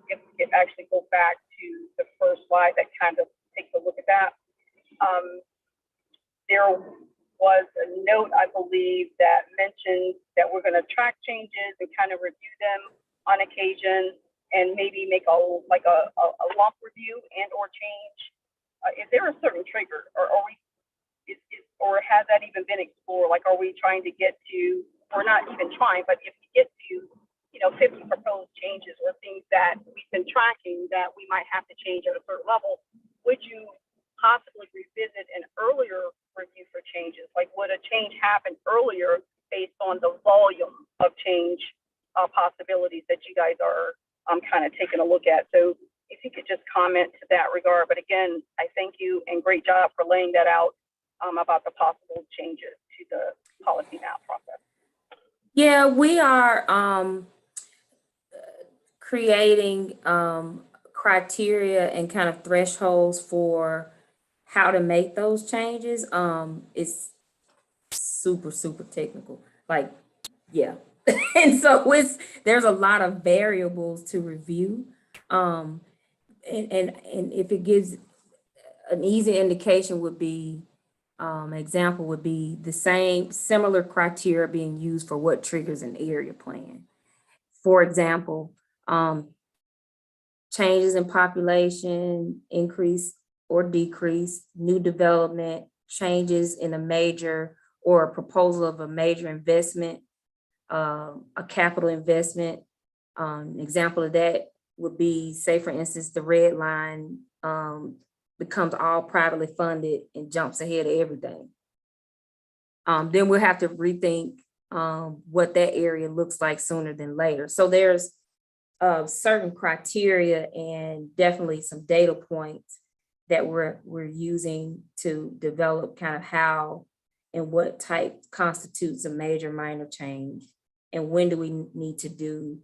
if we could actually go back to the first slide that kind of takes a look at that. There was a note, I believe, that mentioned that we're going to track changes and kind of review them on occasion and maybe make a lump review and or change. Is there a certain trigger, or or has that even been explored? Like, are we trying to get to, or not even trying, but if we get to, 50 proposed changes or things that we've been tracking that we might have to change at a certain level, would you possibly revisit an earlier review for changes? Like, would a change happen earlier based on the volume of change possibilities that you guys are kind of taking a look at? So if you could just comment to that regard. But again, I thank you and great job for laying that out about the possible changes to the policy map process. Yeah, we are creating criteria and kind of thresholds for how to make those changes. It's super, super technical. Like, yeah. And so there's a lot of variables to review. And if it gives an easy indication would be, example would be the similar criteria being used for what triggers an area plan. For example, changes in population, increase or decrease, new development, changes in a major or a proposal of a major investment, a capital investment. An example of that would be, say, for instance, the red line becomes all privately funded and jumps ahead of everything. Then we'll have to rethink what that area looks like sooner than later. So there's certain criteria and definitely some data points that we're using to develop kind of how and what type constitutes a major minor change, and when do we need to do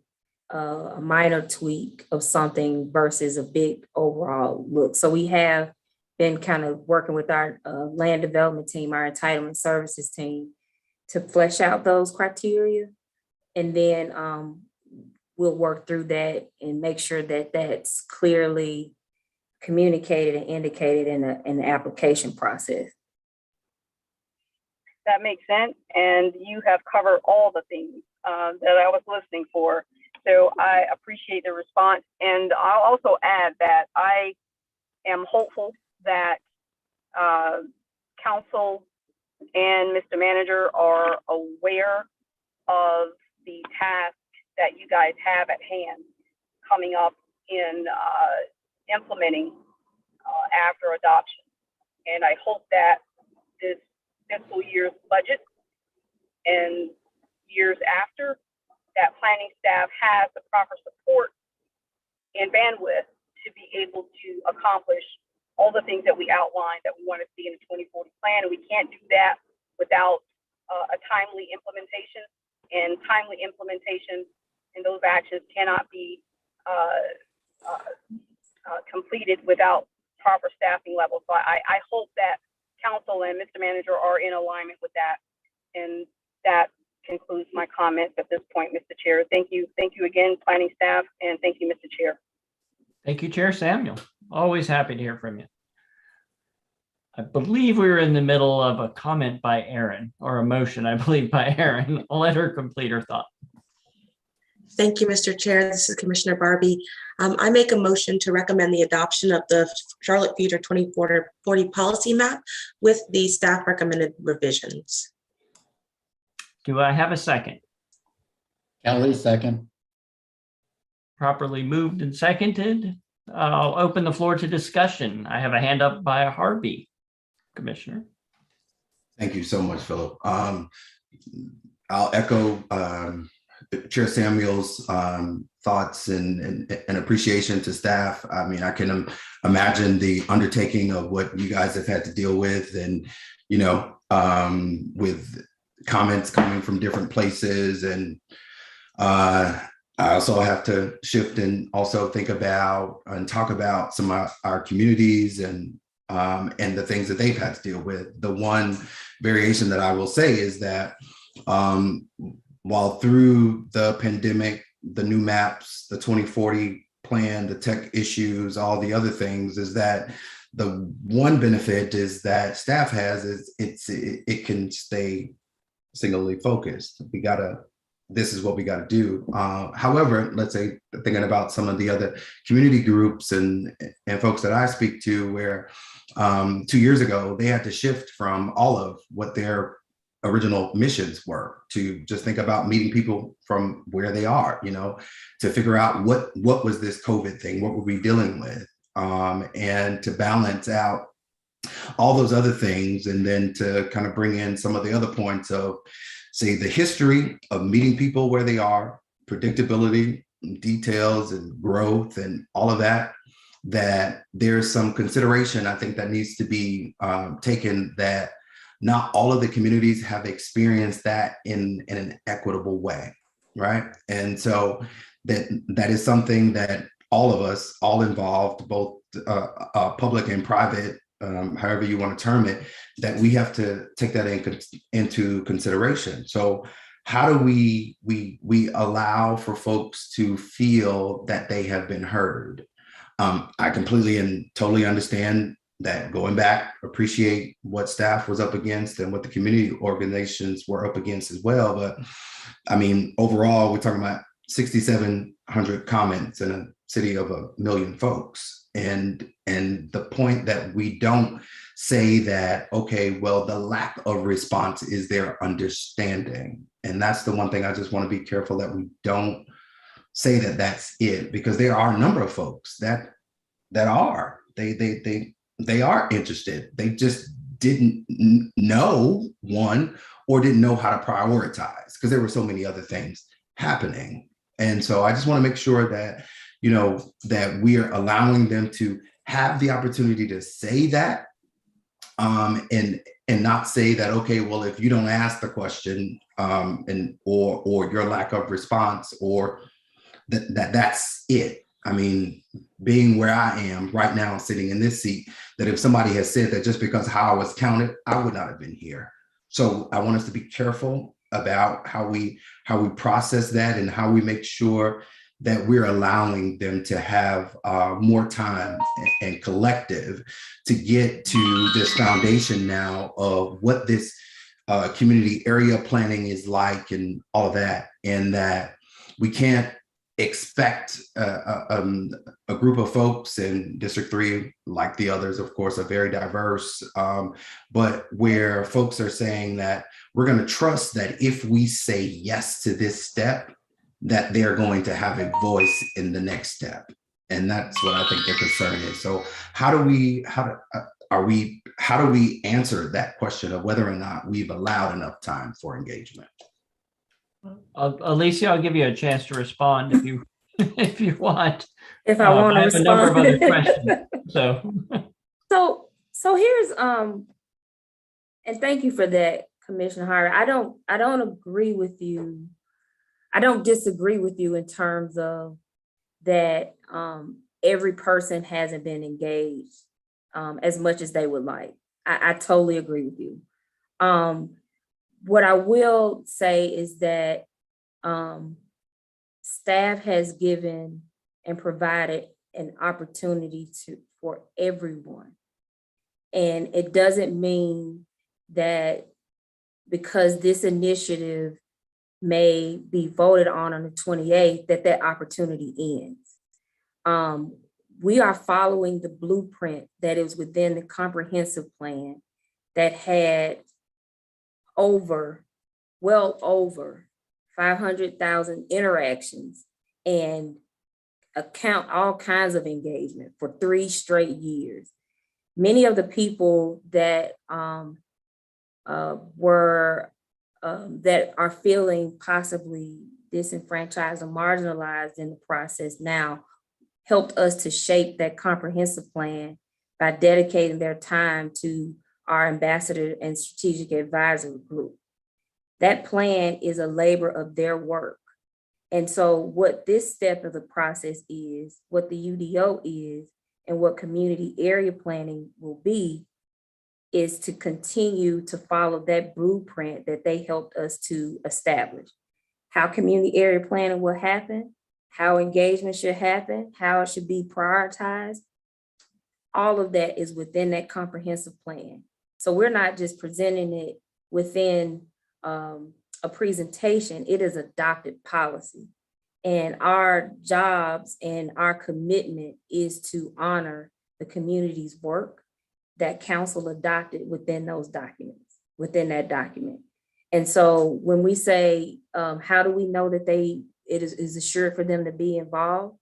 a minor tweak of something versus a big overall look. So we have been kind of working with our land development team, our entitlement services team, to flesh out those criteria. And then we'll work through that and make sure that that's clearly communicated and indicated in the application process. That makes sense. And you have covered all the things that I was listening for. So I appreciate the response. And I'll also add that I am hopeful that council and Mr. Manager are aware of the task that you guys have at hand coming up in implementing after adoption. And I hope that this fiscal year's budget and years after, that planning staff has the proper support and bandwidth to be able to accomplish all the things that we outlined that we want to see in the 2040 plan. And we can't do that without a timely implementation, and timely implementation and those actions cannot be completed without proper staffing levels. So I hope that council and Mr. Manager are in alignment with that. And that concludes my comments at this point, Mr. Chair. Thank you. Thank you again, planning staff, and thank you, Mr. Chair. Thank you, Chair Samuel. Always happy to hear from you. I believe we were in the middle of a comment by Erin, or a motion, I believe, by Erin. I'll let her complete her thought. Thank you, Mr. Chair. This is Commissioner Barbie. I make a motion to recommend the adoption of the Charlotte Future 2040 policy map with the staff recommended revisions. Do I have a second? Kelly, second. Properly moved and seconded. I'll open the floor to discussion. I have a hand up by Harvey, Commissioner. Thank you so much, Philip. I'll echo Chair Samuel's thoughts and appreciation to staff. I mean, I can imagine the undertaking of what you guys have had to deal with, and, you know, with comments coming from different places. And I also have to shift and also think about and talk about some of our communities and the things that they've had to deal with. The one variation that I will say is that while through the pandemic, the new maps, the 2040 plan, the tech issues, all the other things, is that the one benefit is that staff has is it can stay singly focused. This is what we gotta do. However, let's say thinking about some of the other community groups and folks that I speak to, where 2 years ago, they had to shift from all of what their original missions were to just think about meeting people from where they are, you know, to figure out what was this COVID thing, what were we dealing with, and to balance out all those other things, and then to kind of bring in some of the other points of, say, the history of meeting people where they are, predictability, details, and growth, and all of that, that there's some consideration, I think, that needs to be taken, that not all of the communities have experienced that in an equitable way, right? And so that is something that all of us, all involved, both public and private however you want to term it, that we have to take that into consideration. So how do we allow for folks to feel that they have been heard? I completely and totally understand that, going back, appreciate what staff was up against and what the community organizations were up against as well. But I mean, overall, we're talking about 6,700 comments in a city of 1 million folks. And the point that we don't say that, okay, well, the lack of response is their understanding. And that's the one thing I just want to be careful that we don't say that that's it, because there are a number of folks that are, they are interested. They just didn't know, one, or didn't know how to prioritize, because there were so many other things happening. And so I just want to make sure that, you know, that we are allowing them to have the opportunity to say that, and not say that, okay, well, if you don't ask the question, or your lack of response, or that's it. I mean, being where I am right now, sitting in this seat, that if somebody has said that just because how I was counted, I would not have been here. So I want us to be careful about how we process that, and how we make sure that we're allowing them to have more time and collective to get to this foundation now of what this community area planning is like and all of that. And that we can't expect a group of folks in District 3, like the others, of course, are very diverse, but where folks are saying that we're going to trust that if we say yes to this step, that they're going to have a voice in the next step. And that's what I think the concern is. So how do we answer that question of whether or not we've allowed enough time for engagement? Alicia, I'll give you a chance to respond if you if you want. If I want to have respond. a number of other questions. So here's and thank you for that, Commissioner Hart. I don't agree with you. I don't disagree with you in terms of that every person hasn't been engaged as much as they would like. I totally agree with you. What I will say is that staff has given and provided an opportunity for everyone. And it doesn't mean that because this initiative may be voted on the 28th, that opportunity ends. We are following the blueprint that is within the comprehensive plan that had well over 500,000 interactions and all kinds of engagement for 3 straight years. Many of the people that that are feeling possibly disenfranchised or marginalized in the process now helped us to shape that comprehensive plan by dedicating their time to our ambassador and strategic advisory group. That plan is a labor of their work. And so what this step of the process is, what the UDO is, and what community area planning will be, is to continue to follow that blueprint that they helped us to establish. How community area planning will happen, how engagement should happen, how it should be prioritized. All of that is within that comprehensive plan. So we're not just presenting it within a presentation, it is adopted policy. And our jobs and our commitment is to honor the community's work that council adopted within those documents, within that document. And so when we say, how do we know that it is assured for them to be involved?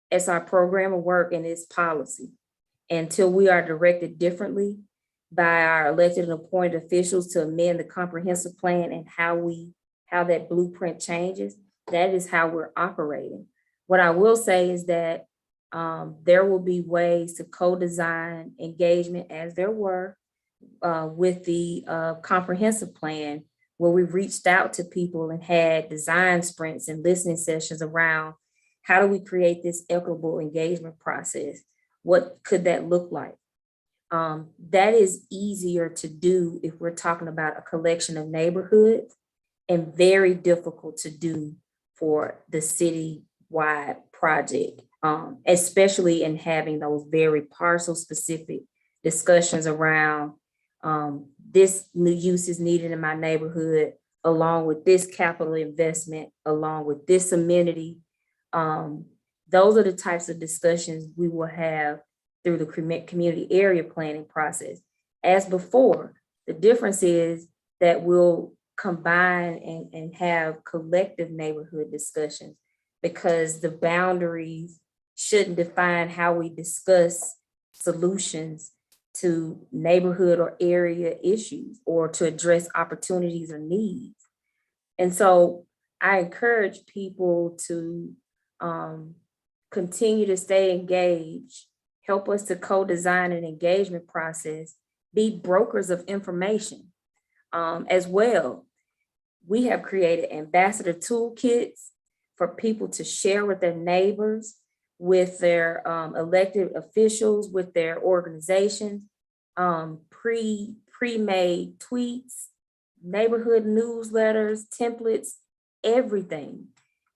It's our program of work and it's policy. Until we are directed differently by our elected and appointed officials to amend the comprehensive plan and how that blueprint changes, that is how we're operating. What I will say is that there will be ways to co-design engagement, as there were with the comprehensive plan, where we reached out to people and had design sprints and listening sessions around how do we create this equitable engagement process? What could that look like? That is easier to do if we're talking about a collection of neighborhoods, and very difficult to do for the city-wide project, especially in having those very parcel-specific discussions around this new use is needed in my neighborhood, along with this capital investment, along with this amenity. Those are the types of discussions we will have through the community area planning process. As before, the difference is that we'll combine and have collective neighborhood discussions, because the boundaries shouldn't define how we discuss solutions to neighborhood or area issues, or to address opportunities or needs. And so I encourage people to continue to stay engaged, help us to co-design an engagement process, be brokers of information as well. We have created ambassador toolkits for people to share with their neighbors, with their elected officials, with their organizations, pre-made tweets, neighborhood newsletters, templates, everything,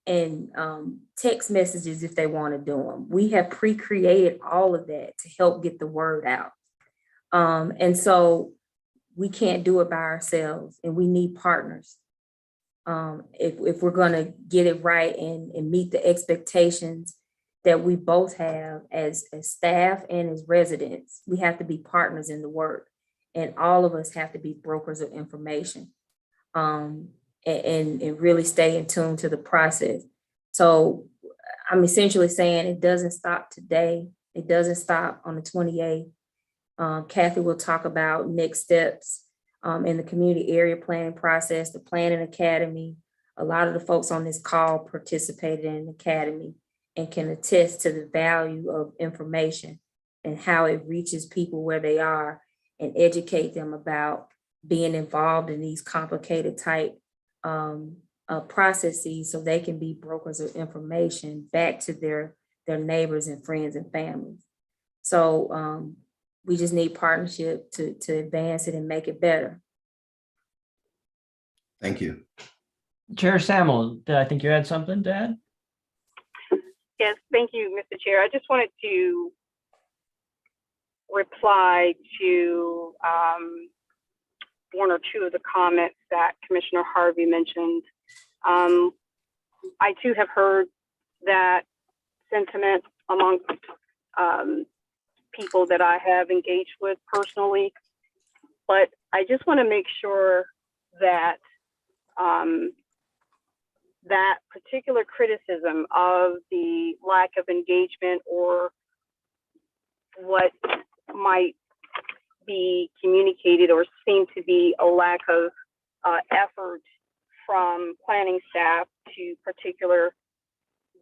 and text messages if they want to do them. We have pre-created all of that to help get the word out. And so we can't do it by ourselves, and we need partners. If we're going to get it right and meet the expectations that we both have as staff and as residents, we have to be partners in the work, and all of us have to be brokers of information, and really stay in tune to the process. So I'm essentially saying it doesn't stop today. It doesn't stop on the 28th. Kathy will talk about next steps in the community area planning process, the planning academy. A lot of the folks on this call participated in the academy and can attest to the value of information and how it reaches people where they are, and educate them about being involved in these complicated type processes, so they can be brokers of information back to their neighbors and friends and families. So we just need partnership to advance it and make it better. Thank you. Chair Samuel, I think you had something to add? Yes, thank you, Mr. Chair. I just wanted to reply to one or two of the comments that Commissioner Harvey mentioned. I too have heard that sentiment amongst people that I have engaged with personally, but I just want to make sure that that particular criticism of the lack of engagement, or what might be communicated or seem to be a lack of effort from planning staff to particular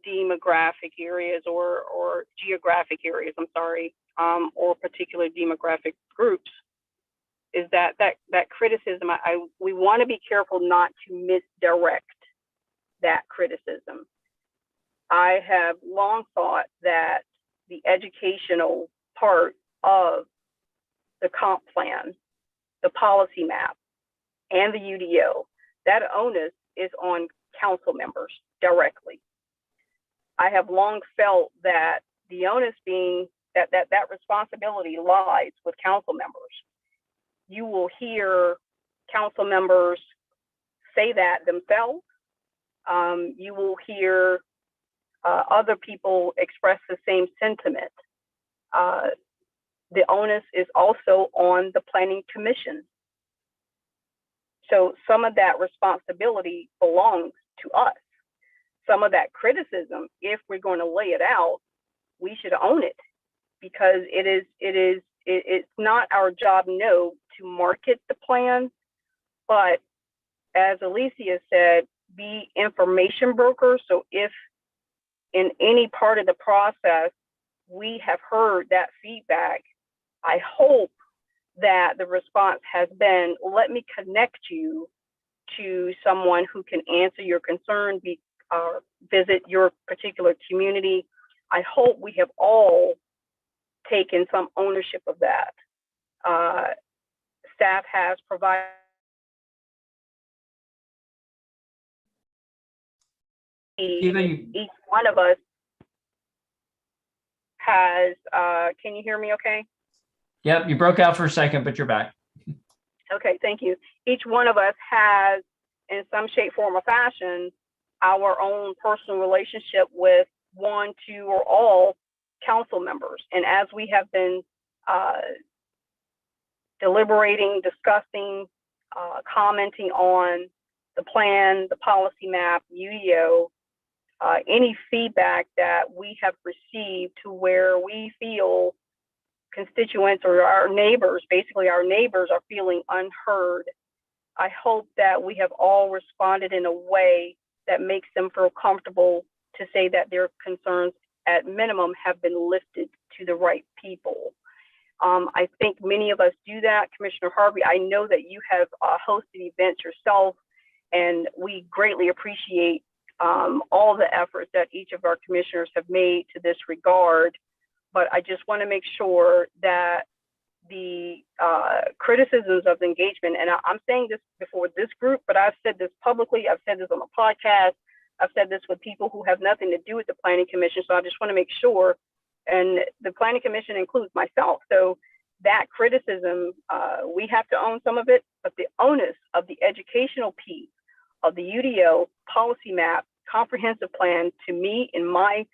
demographic areas or geographic areas, I'm sorry, or particular demographic groups, is that criticism, we want to be careful not to misdirect that criticism. I have long thought that the educational part of the comp plan, the policy map, and the UDO, that onus is on council members directly. I have long felt that the onus being that responsibility lies with council members. You will hear council members say that themselves. You will hear other people express the same sentiment. The onus is also on the planning commission. So some of that responsibility belongs to us. Some of that criticism, if we're going to lay it out, we should own it, because it's not our job, no, to market the plan, but as Alicia said, be information brokers. So if in any part of the process we have heard that feedback, I hope that the response has been, let me connect you to someone who can answer your concern, visit your particular community. I hope we have all taken some ownership of that. Staff has provided each one of us has, can you hear me okay? Yep, you broke out for a second, but you're back. Okay, thank you. Each one of us has, in some shape, form, or fashion, our own personal relationship with one, two, or all council members. And as we have been deliberating, discussing, commenting on the plan, the policy map, UDO, any feedback that we have received to where we feel constituents or our neighbors, basically our neighbors, are feeling unheard, I hope that we have all responded in a way that makes them feel comfortable to say that their concerns at minimum have been lifted to the right people. I think many of us do that. Commissioner Harvey, I know that you have hosted events yourself, and we greatly appreciate all the efforts that each of our commissioners have made to this regard. But I just want to make sure that the criticisms of the engagement, and I'm saying this before this group, but I've said this publicly, I've said this on the podcast, I've said this with people who have nothing to do with the Planning Commission. So I just want to make sure, and the Planning Commission includes myself. So that criticism, we have to own some of it, but the onus of the educational piece of the UDO policy map, comprehensive plan, to me, in my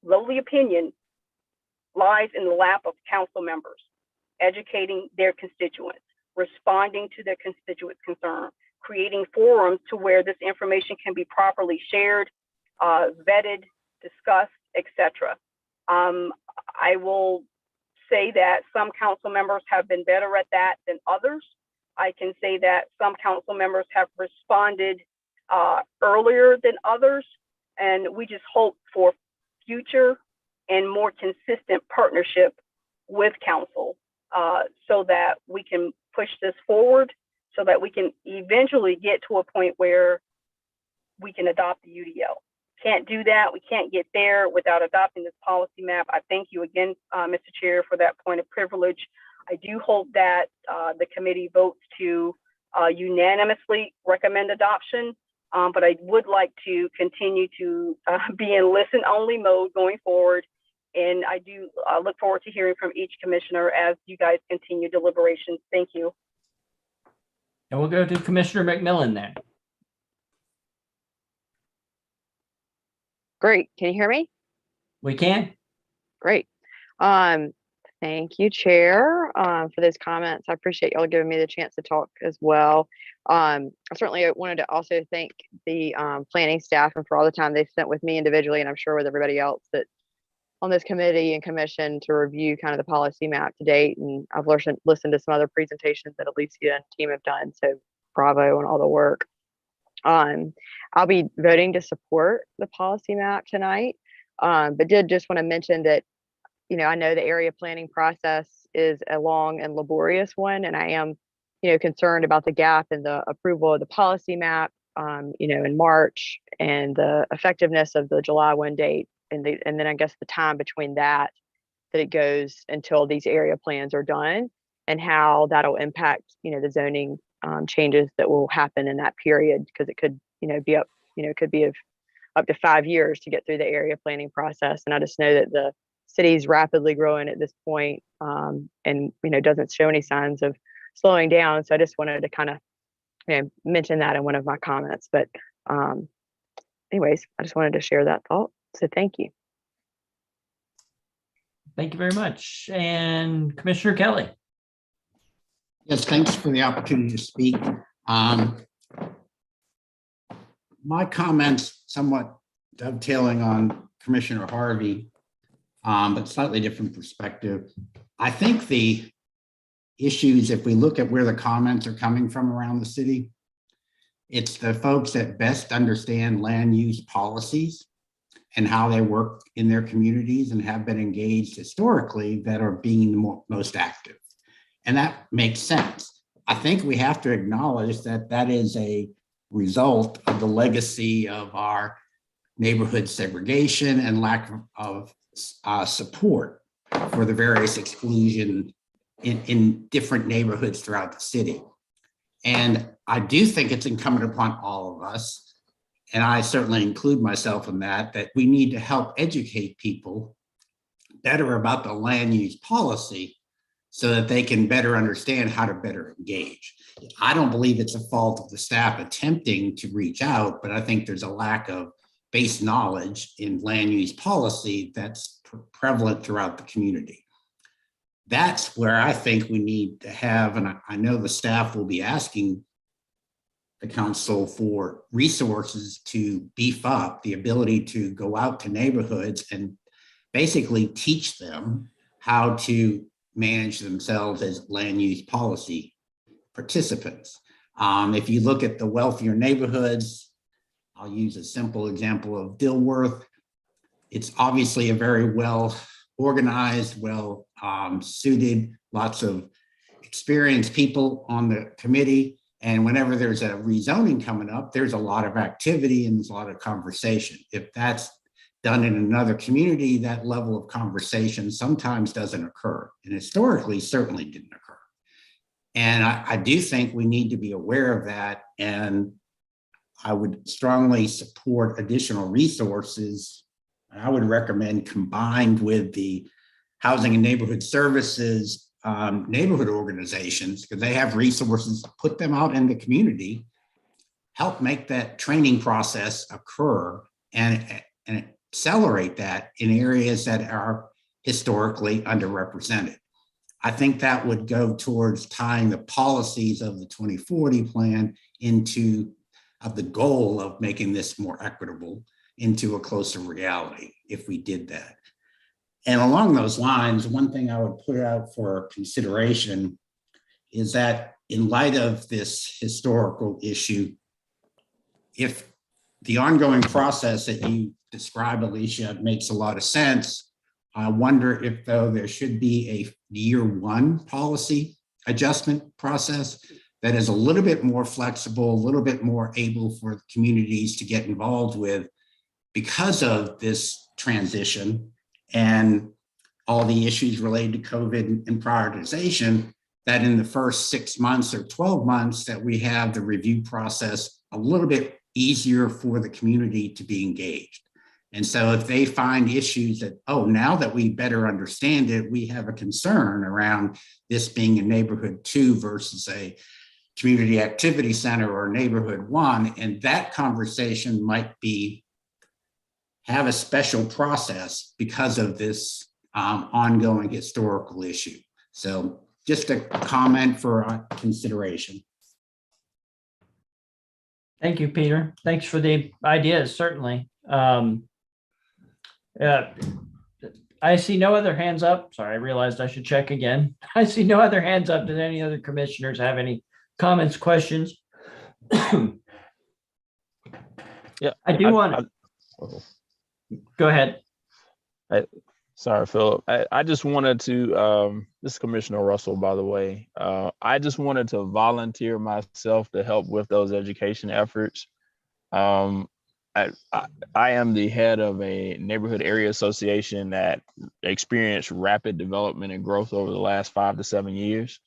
lowly opinion, lies in the lap of council members, educating their constituents, responding to their constituents' concern, creating forums to where this information can be properly shared, vetted, discussed, etc. I will say that some council members have been better at that than others. I can say that some council members have responded earlier than others, and we just hope for future and more consistent partnership with council so that we can push this forward, so that we can eventually get to a point where we can adopt the UDO. Can't do that. We can't get there without adopting this policy map. I thank you again, Mr. Chair, for that point of privilege. I do hope that the committee votes to unanimously recommend adoption, but I would like to continue to be in listen-only mode going forward. And I do look forward to hearing from each commissioner as you guys continue deliberations. Thank you. And we'll go to Commissioner McMillan then. Great. Can you hear me? We can. Great. Thank you, Chair, for those comments. I appreciate y'all giving me the chance to talk as well. I certainly wanted to also thank the planning staff and for all the time they've spent with me individually, and I'm sure with everybody else that on this committee and commission to review kind of the policy map to date. And I've listened to some other presentations that Alicia and team have done. So bravo on all the work. I'll be voting to support the policy map tonight, but did just want to mention that, you know, I know the area planning process is a long and laborious one, and I am, you know, concerned about the gap in the approval of the policy map, you know, in March, and the effectiveness of the July 1 date. And then I guess the time between that it goes until these area plans are done, and how that'll impact, you know, the zoning changes that will happen in that period, because it could, you know, be up, you know, could be up to 5 years to get through the area planning process. And I just know that the city's rapidly growing at this point, and, you know, doesn't show any signs of slowing down. So I just wanted to kind of, you know, mention that in one of my comments. But anyways, I just wanted to share that thought. So thank you. Thank you very much. And Commissioner Kelly. Yes, thanks for the opportunity to speak. My comments somewhat dovetailing on Commissioner Harvey, but slightly different perspective. I think the issues, if we look at where the comments are coming from around the city, it's the folks that best understand land use policies and how they work in their communities and have been engaged historically that are being the most active. And that makes sense. I think we have to acknowledge that that is a result of the legacy of our neighborhood segregation and lack of support for the various exclusion in different neighborhoods throughout the city. And I do think it's incumbent upon all of us, and I certainly include myself in that we need to help educate people better about the land use policy so that they can better understand how to better engage. I don't believe it's a fault of the staff attempting to reach out, but I think there's a lack of base knowledge in land use policy that's prevalent throughout the community. That's where I think we need to have, and I know the staff will be asking the council for resources to beef up the ability to go out to neighborhoods and basically teach them how to manage themselves as land use policy participants. If you look at the wealthier neighborhoods, I'll use a simple example of Dilworth. It's obviously a very well organized, well suited, lots of experienced people on the committee. And whenever there's a rezoning coming up, there's a lot of activity and there's a lot of conversation. If that's done in another community, that level of conversation sometimes doesn't occur, and historically certainly didn't occur. And I do think we need to be aware of that, and I would strongly support additional resources. I would recommend combined with the Housing and Neighborhood Services neighborhood organizations, because they have resources, put them out in the community, help make that training process occur and accelerate that in areas that are historically underrepresented. I think that would go towards tying the policies of the 2040 plan into the goal of making this more equitable into a closer reality if we did that. And along those lines, one thing I would put out for consideration is that in light of this historical issue, if the ongoing process that you describe, Alicia, makes a lot of sense, I wonder if though there should be a year one policy adjustment process that is a little bit more flexible, a little bit more able for communities to get involved with because of this transition and all the issues related to COVID and prioritization, that in the first 6 months or 12 months that we have the review process a little bit easier for the community to be engaged. And so if they find issues that, oh, now that we better understand it, we have a concern around this being a neighborhood 2 versus a community activity center or neighborhood 1, and that conversation might have a special process because of this ongoing historical issue. So just a comment for consideration. Thank you, Peter. Thanks for the ideas, certainly. I see no other hands up. Sorry, I realized I should check again. I see no other hands up. Did any other commissioners have any comments, questions? Yeah, I do want to. Go ahead. Sorry, Philip. I just wanted to, this is Commissioner Russell, by the way. I just wanted to volunteer myself to help with those education efforts. I am the head of a neighborhood area association that experienced rapid development and growth over the last 5 to 7 years.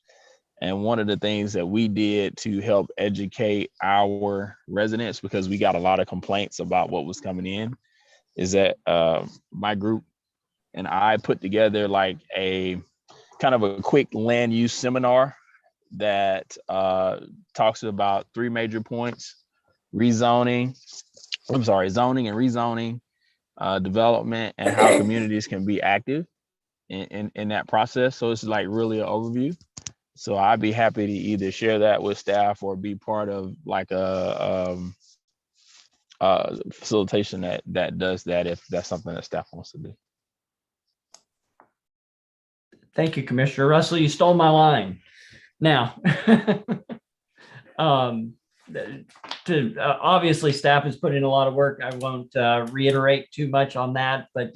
And one of the things that we did to help educate our residents, because we got a lot of complaints about what was coming in, is that my group and I put together like a kind of a quick land use seminar that talks about 3 major points: zoning and rezoning, development, and how communities can be active in that process. So it's like really an overview. So I'd be happy to either share that with staff or be part of like a facilitation that does that, if that's something that staff wants to do. Thank you, Commissioner Russell. You stole my line. Now, obviously staff has put in a lot of work. I won't reiterate too much on that, but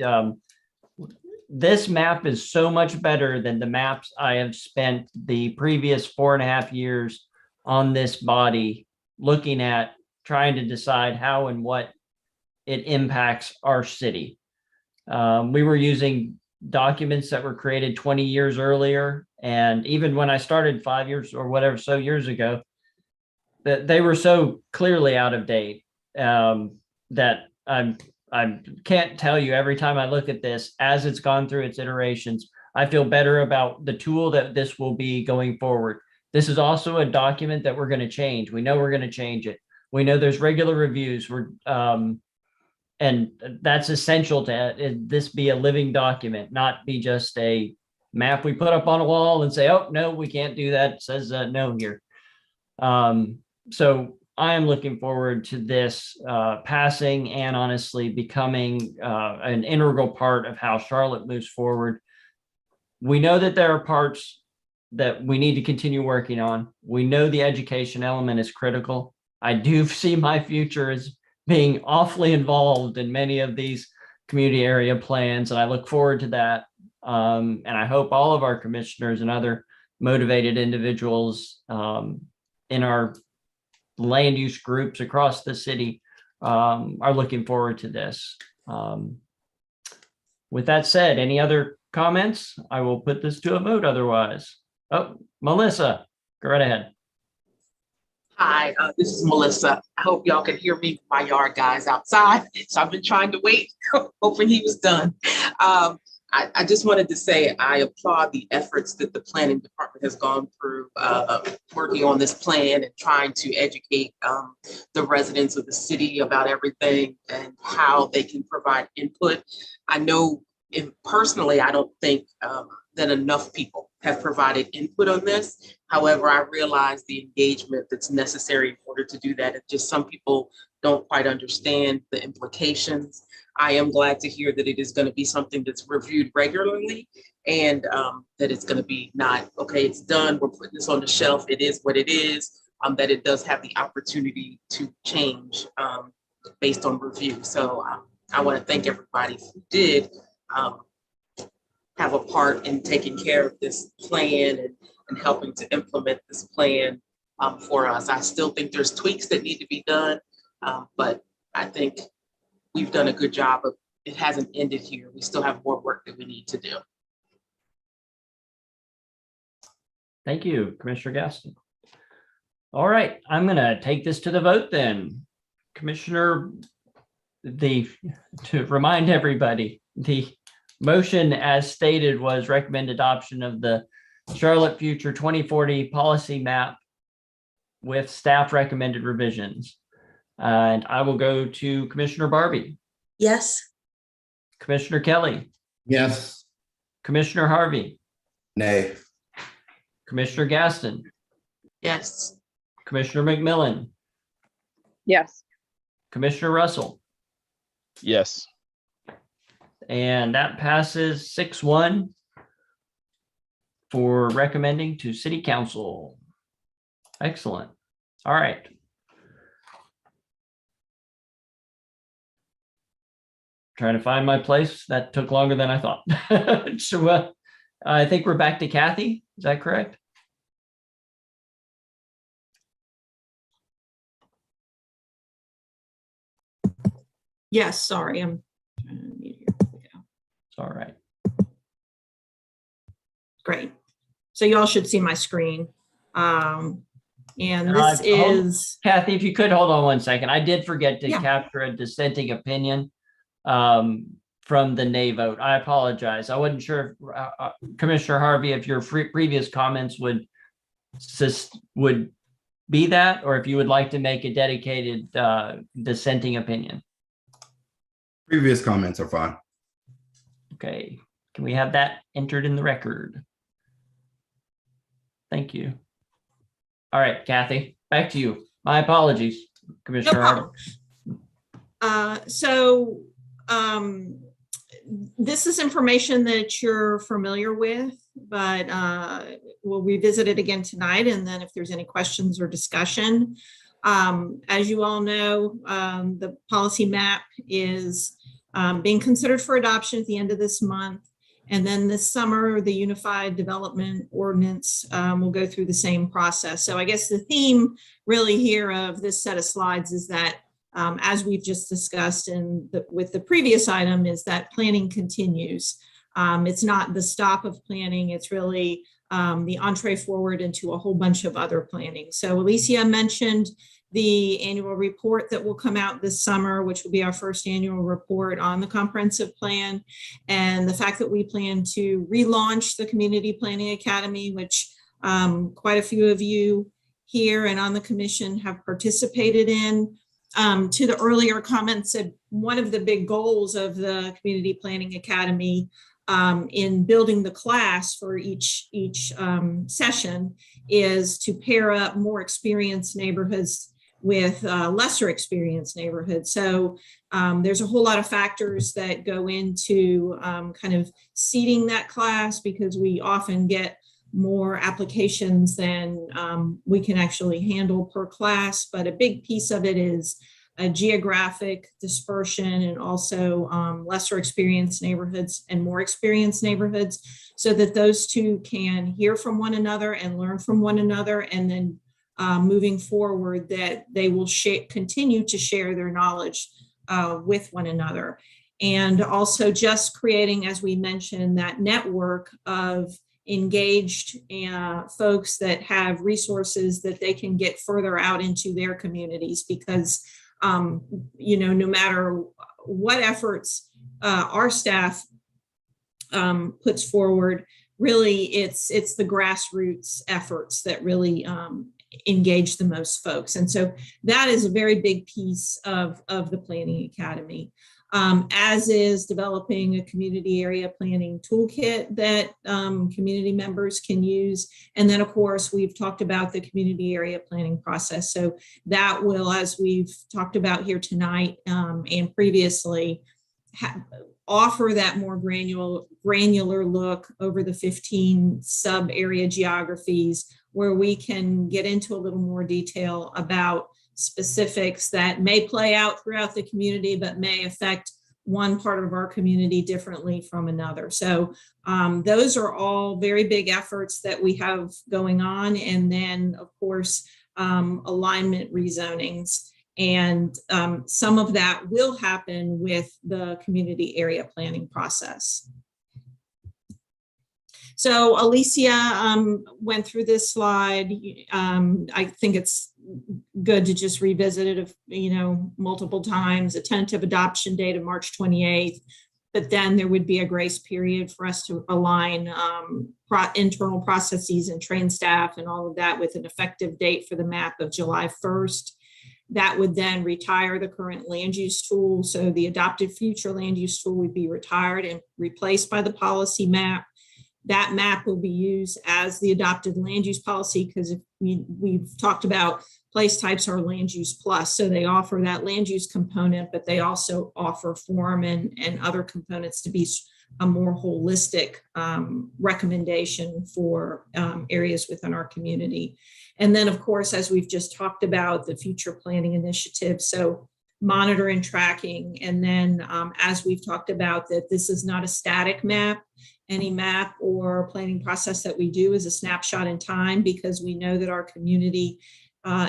this map is so much better than the maps I have spent the previous 4.5 years on this body looking at, trying to decide how and what it impacts our city. We were using documents that were created 20 years earlier. And even when I started 5 years or whatever, so years ago, that they were so clearly out of date that I can't tell you every time I look at this, as it's gone through its iterations, I feel better about the tool that this will be going forward. This is also a document that we're going to change. We know we're going to change it. We know there's regular reviews. And that's essential to this be a living document, not be just a map we put up on a wall and say, oh, no, we can't do that. It says no here. So I am looking forward to this passing and honestly becoming an integral part of how Charlotte moves forward. We know that there are parts that we need to continue working on. We know the education element is critical. I do see my future as being awfully involved in many of these community area plans, and I look forward to that. And I hope all of our commissioners and other motivated individuals in our land use groups across the city are looking forward to this. With that said, any other comments? I will put this to a vote otherwise. Oh, Melissa, go right ahead. Hi, this is Melissa. I hope y'all can hear me. My yard guy's outside, so I've been trying to wait, hoping he was done. I just wanted to say I applaud the efforts that the planning department has gone through working on this plan and trying to educate the residents of the city about everything and how they can provide input. I know personally, I don't think that enough people have provided input on this. However, I realize the engagement that's necessary in order to do that. It's just some people don't quite understand the implications. I am glad to hear that it is going to be something that's reviewed regularly and that it's going to be not, okay, it's done, we're putting this on the shelf, it is what it is, that it does have the opportunity to change based on review. So I want to thank everybody who did have a part in taking care of this plan and helping to implement this plan for us. I still think there's tweaks that need to be done, but I think we've done a good job of, it hasn't ended here. We still have more work that we need to do. Thank you, Commissioner Gaston. All right, I'm gonna take this to the vote then. Commissioner, to remind everybody, the motion as stated was recommend adoption of the Charlotte Future 2040 policy map with staff recommended revisions. And I will go to Commissioner Barbie. Yes. Commissioner Kelly. Yes. Commissioner Harvey. Nay. Commissioner Gaston. Yes. Commissioner McMillan. Yes. Commissioner Russell. Yes. And that passes 6-1 for recommending to City Council. Excellent. All right. Trying to find my place. That took longer than I thought. So I think we're back to Kathy. Is that correct? Yes, sorry, I'm trying to mute here. It's all right. Great. So you all should see my screen. And this is Kathy, if you could hold on one second. I did forget to capture a dissenting opinion from the nay vote. I apologize. I wasn't sure if Commissioner Harvey, if your previous comments would be that, or if you would like to make a dedicated dissenting opinion. Previous comments are fine. Okay, can we have that entered in the record? Thank you. All right, Kathy, back to you. My apologies, Commissioner Harvey. So this is information that you're familiar with, but we'll revisit it again tonight. And then if there's any questions or discussion, as you all know, the policy map is being considered for adoption at the end of this month. And then this summer, the Unified Development Ordinance will go through the same process. So I guess the theme really here of this set of slides is that as we've just discussed with the previous item, is that planning continues. It's not the stop of planning, it's really the entree forward into a whole bunch of other planning. So Alicia mentioned the annual report that will come out this summer, which will be our first annual report on the comprehensive plan, and the fact that we plan to relaunch the Community Planning Academy, which quite a few of you here and on the commission have participated in. To the earlier comments, that one of the big goals of the Community Planning Academy in building the class for each session is to pair up more experienced neighborhoods with lesser experienced neighborhoods. So there's a whole lot of factors that go into kind of seating that class, because we often get more applications than we can actually handle per class. But a big piece of it is a geographic dispersion, and also lesser experienced neighborhoods and more experienced neighborhoods, so that those two can hear from one another and learn from one another, and then moving forward that they will continue to share their knowledge with one another. And also just creating, as we mentioned, that network of engaged folks that have resources that they can get further out into their communities, because you know, no matter what efforts our staff puts forward, really it's the grassroots efforts that really engage the most folks. And so that is a very big piece of the Planning Academy, as is developing a community area planning toolkit that community members can use. And then of course, we've talked about the community area planning process. So that will, as we've talked about here tonight and previously, offer that more granular look over the 15 sub area geographies, where we can get into a little more detail about specifics that may play out throughout the community, but may affect one part of our community differently from another. So those are all very big efforts that we have going on. And then of course, alignment rezonings. And some of that will happen with the community area planning process. So Alicia went through this slide. I think it's good to just revisit it, multiple times. A tentative adoption date of March 28th, but then there would be a grace period for us to align internal processes and train staff and all of that with an effective date for the map of July 1st. That would then retire the current land use tool. So the adopted future land use tool would be retired and replaced by the policy map. That map will be used as the adopted land use policy, because we've talked about place types are land use plus. So they offer that land use component, but they also offer form and other components to be a more holistic recommendation for areas within our community. And then of course, as we've just talked about, the future planning initiative. So monitor and tracking. And then as we've talked about, that this is not a static map. Any map or planning process that we do is a snapshot in time, because we know that our community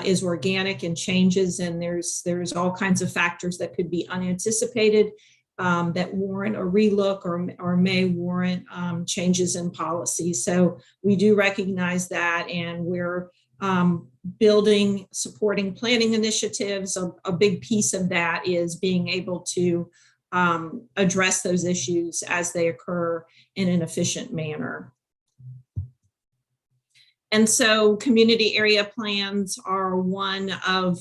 is organic and changes, and there's all kinds of factors that could be unanticipated that warrant a relook or may warrant changes in policy. So we do recognize that, and we're building, supporting planning initiatives. A big piece of that is being able to address those issues as they occur in an efficient manner. And so community area plans are one of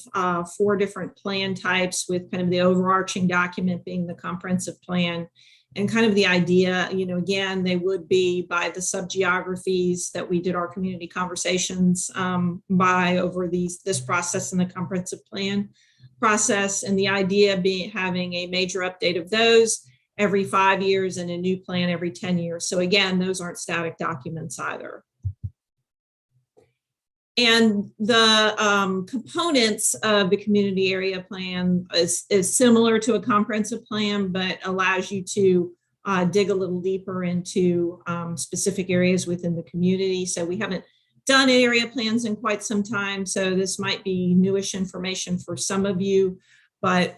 4 different plan types, with kind of the overarching document being the comprehensive plan. And kind of the idea, again, they would be by the subgeographies that we did our community conversations by over this process in the comprehensive plan process. And the idea being having a major update of those every 5 years and a new plan every 10 years. So again, those aren't static documents either. And the components of the community area plan is similar to a comprehensive plan, but allows you to dig a little deeper into specific areas within the community. So we haven't done area plans in quite some time, so this might be newish information for some of you, but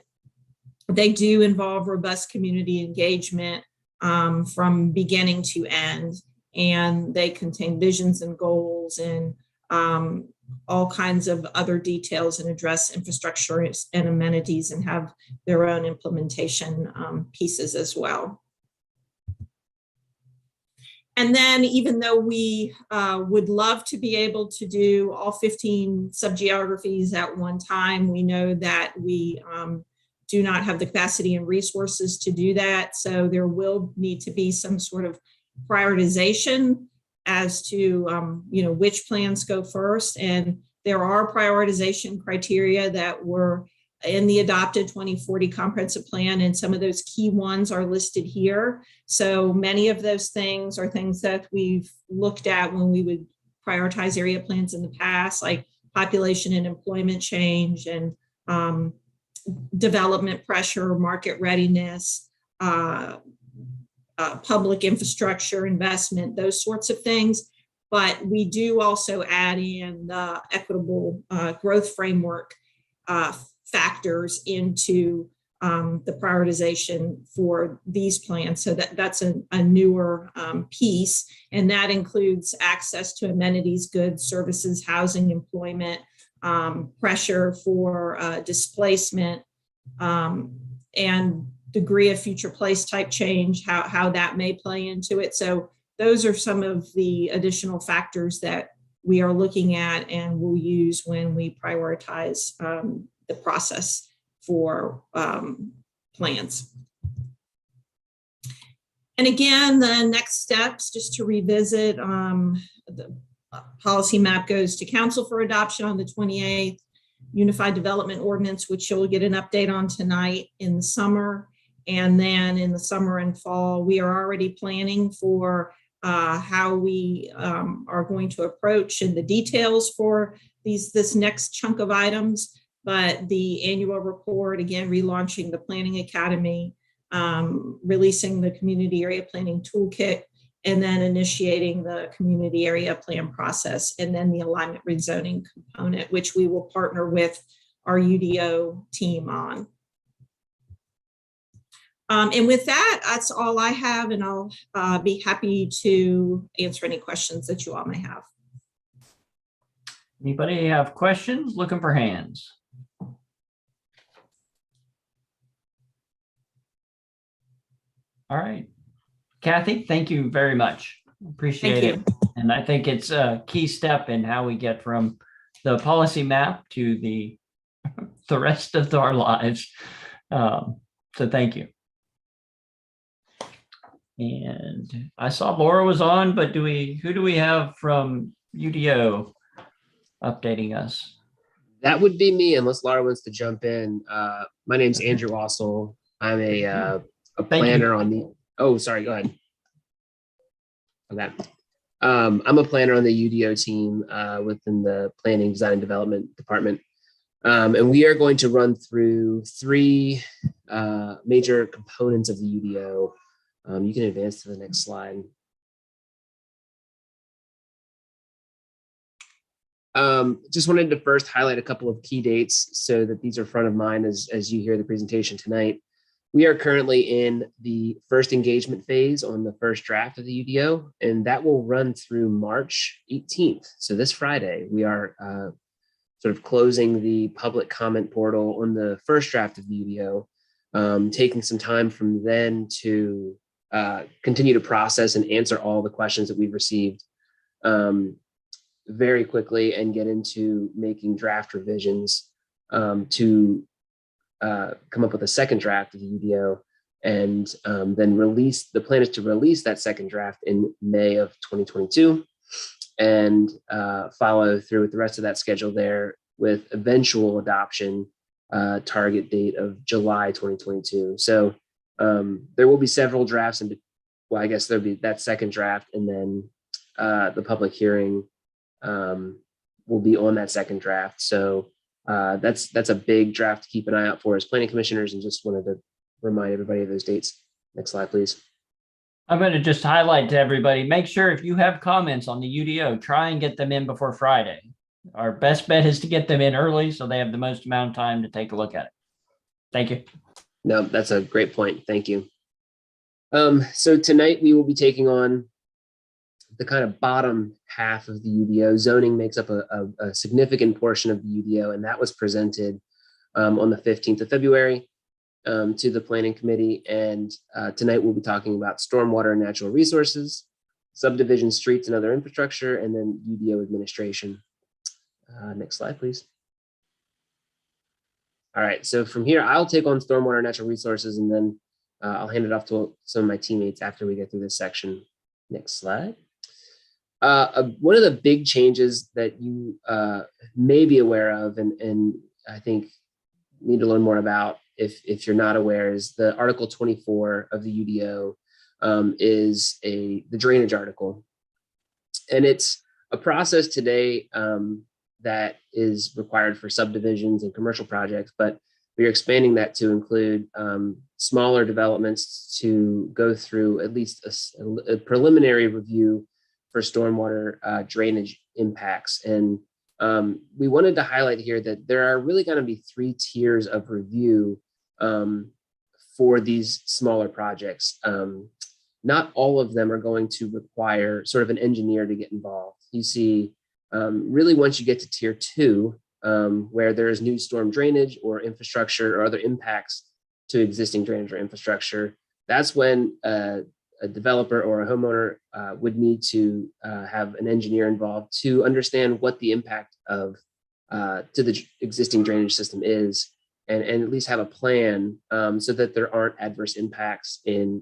they do involve robust community engagement, from beginning to end. And they contain visions and goals and all kinds of other details and address infrastructure and amenities and have their own implementation pieces as well. And then even though we would love to be able to do all 15 subgeographies at one time, we know that we do not have the capacity and resources to do that. So there will need to be some sort of prioritization as to which plans go first. And there are prioritization criteria that were in the adopted 2040 comprehensive plan, and some of those key ones are listed here. So many of those things are things that we've looked at when we would prioritize area plans in the past, like population and employment change and development pressure, market readiness, public infrastructure investment, those sorts of things. But we do also add in the equitable growth framework factors into the prioritization for these plans. So that's a newer piece, and that includes access to amenities, goods, services, housing, employment, pressure for displacement, and degree of future place type change, how that may play into it. So those are some of the additional factors that we are looking at and will use when we prioritize the process for plans. And again, the next steps, just to revisit, the policy map goes to council for adoption on the 28th, Unified Development Ordinance, which you'll get an update on tonight in the summer. And then in the summer and fall, we are already planning for how we are going to approach and the details for this next chunk of items. But the annual report, again, relaunching the Planning Academy, releasing the Community Area Planning Toolkit, and then initiating the Community Area Plan process, and then the alignment rezoning component, which we will partner with our UDO team on. And with that, that's all I have, and I'll be happy to answer any questions that you all may have. Anybody have questions? Looking for hands. All right. Kathy, thank you very much. Appreciate it. And I think it's a key step in how we get from the policy map to the rest of our lives. So thank you. And I saw Laura was on, but who do we have from UDO updating us? That would be me, unless Laura wants to jump in. My name's Andrew Ossel. I'm a planner on the, oh, sorry, go ahead. Okay. I'm a planner on the UDO team within the Planning, Design, and Development Department. And we are going to run through three major components of the UDO. You can advance to the next slide. Just wanted to first highlight a couple of key dates so that these are front of mind as you hear the presentation tonight. We are currently in the first engagement phase on the first draft of the UDO, and that will run through March 18th. So this Friday, we are sort of closing the public comment portal on the first draft of the UDO, taking some time from then to continue to process and answer all the questions that we've received very quickly and get into making draft revisions to come up with a second draft of the UDO, and then release. The plan is to release that second draft in May of 2022 and follow through with the rest of that schedule there with eventual adoption target date of July 2022. So there will be several drafts, and well, I guess there'll be that second draft, and then the public hearing will be on that second draft. So that's a big draft to keep an eye out for as planning commissioners, and just wanted to remind everybody of those dates. Next slide, please. I'm going to just highlight to everybody, make sure if you have comments on the UDO, try and get them in before Friday. Our best bet is to get them in early so they have the most amount of time to take a look at it. Thank you. No, that's a great point. Thank you. So tonight we will be taking on the kind of bottom half of the UDO. Zoning makes up a significant portion of the UDO, and that was presented on the 15th of February to the Planning Committee. And tonight we'll be talking about stormwater and natural resources, subdivision, streets and other infrastructure, and then UDO administration. Next slide, please. All right, so from here, I'll take on stormwater and natural resources, and then I'll hand it off to some of my teammates after we get through this section. Next slide. One of the big changes that you may be aware of, and I think need to learn more about if you're not aware, is the Article 24 of the UDO is the drainage article. And it's a process today that is required for subdivisions and commercial projects, but we're expanding that to include smaller developments to go through at least a preliminary review for stormwater drainage impacts. And we wanted to highlight here that there are really going to be 3 tiers of review for these smaller projects. Not all of them are going to require sort of an engineer to get involved. You see, really once you get to tier 2, where there is new storm drainage or infrastructure or other impacts to existing drainage or infrastructure, that's when a developer or a homeowner would need to have an engineer involved to understand what the impact of to the existing drainage system is, and at least have a plan so that there aren't adverse impacts in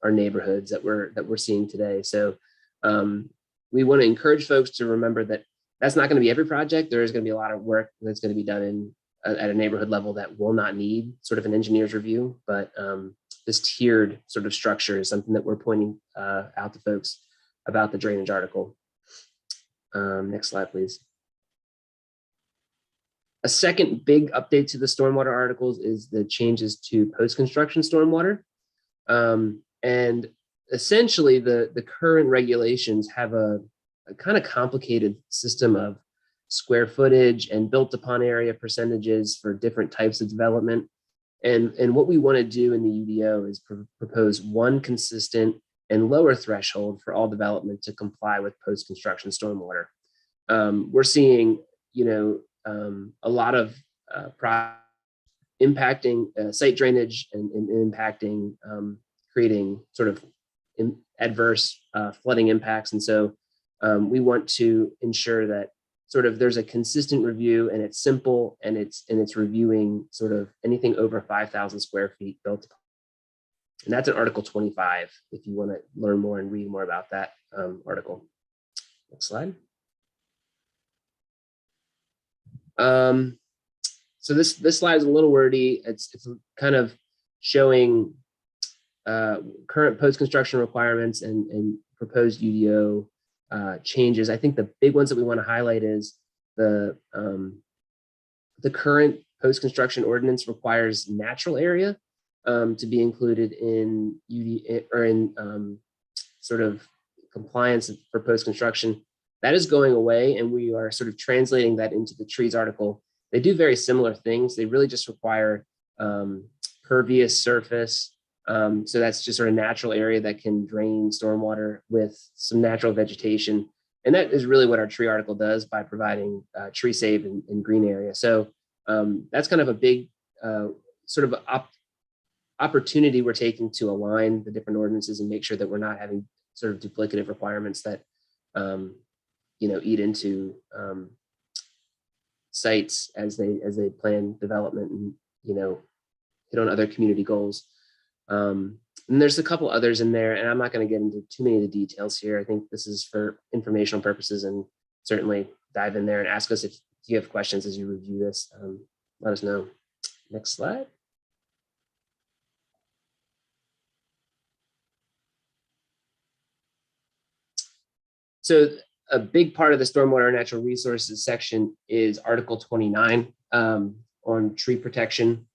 our neighborhoods that we're seeing today. So we want to encourage folks to remember that that's not going to be every project. There is going to be a lot of work that's going to be done at a neighborhood level that will not need sort of an engineer's review, but this tiered sort of structure is something that we're pointing out to folks about the drainage article. Next slide, please. A second big update to the stormwater articles is the changes to post-construction stormwater. And essentially the current regulations have a kind of complicated system of square footage and built upon area percentages for different types of development. And what we want to do in the UDO is propose one consistent and lower threshold for all development to comply with post-construction stormwater. We're seeing, a lot of impacting site drainage and impacting, creating sort of adverse flooding impacts. And so we want to ensure that sort of there's a consistent review, and it's simple, and it's reviewing sort of anything over 5,000 square feet built. And that's in Article 25, if you want to learn more and read more about that article. Next slide. So this slide is a little wordy. It's kind of showing current post-construction requirements and proposed UDO changes. I think the big ones that we want to highlight is the current post-construction ordinance requires natural area to be included in UD or in sort of compliance for post-construction. That is going away, and we are sort of translating that into the trees article. They do very similar things. They really just require pervious surface. So that's just sort of natural area that can drain stormwater with some natural vegetation. And that is really what our tree article does by providing tree save and green area. So that's kind of a big sort of opportunity we're taking to align the different ordinances and make sure that we're not having sort of duplicative requirements that eat into sites as they plan development and hit on other community goals. And there's a couple others in there, and I'm not going to get into too many of the details here. I think this is for informational purposes, and certainly dive in there and ask us if you have questions as you review this. Let us know. Next slide. So a big part of the stormwater and natural resources section is Article 29 on tree protection.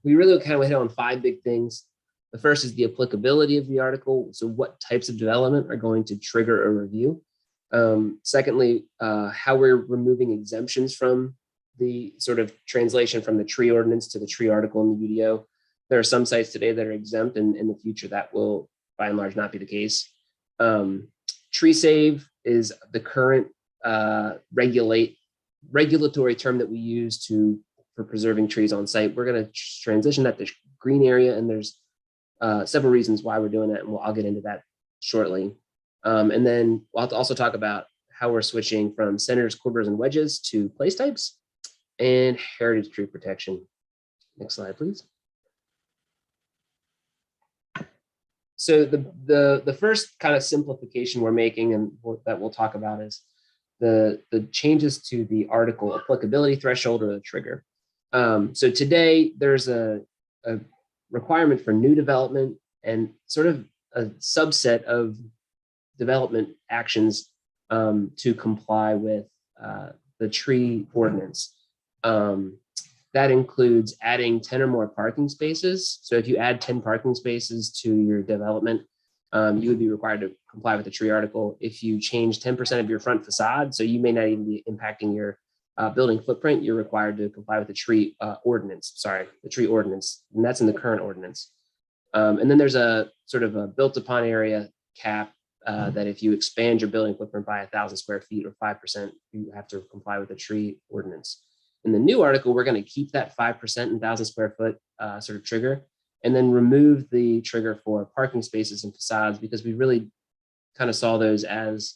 We really kind of hit on 5 big things. The first is the applicability of the article. So what types of development are going to trigger a review? Secondly, how we're removing exemptions from the sort of translation from the tree ordinance to the tree article in the UDO. There are some sites today that are exempt, and in the future that will by and large not be the case. Tree save is the current regulatory term that we use for preserving trees on site. We're going to transition that to green area, and there's several reasons why we're doing that, and I'll get into that shortly. And then we'll also talk about how we're switching from centers, quarters, and wedges to place types and heritage tree protection. Next slide, please. So the first kind of simplification we're making, and that we'll talk about, is the changes to the article applicability threshold or the trigger. So today there's a requirement for new development and sort of a subset of development actions to comply with the tree ordinance. That includes adding 10 or more parking spaces. So if you add 10 parking spaces to your development, you would be required to comply with the tree article. If you change 10% of your front facade, so you may not even be impacting your building footprint, you're required to comply with the tree ordinance, the tree ordinance, and that's in the current ordinance. And then there's a sort of a built upon area cap that if you expand your building footprint by 1,000 square feet or 5%, you have to comply with the tree ordinance. In the new article, we're going to keep that 5% and 1,000 square foot sort of trigger, and then remove the trigger for parking spaces and facades, because we really kind of saw those as,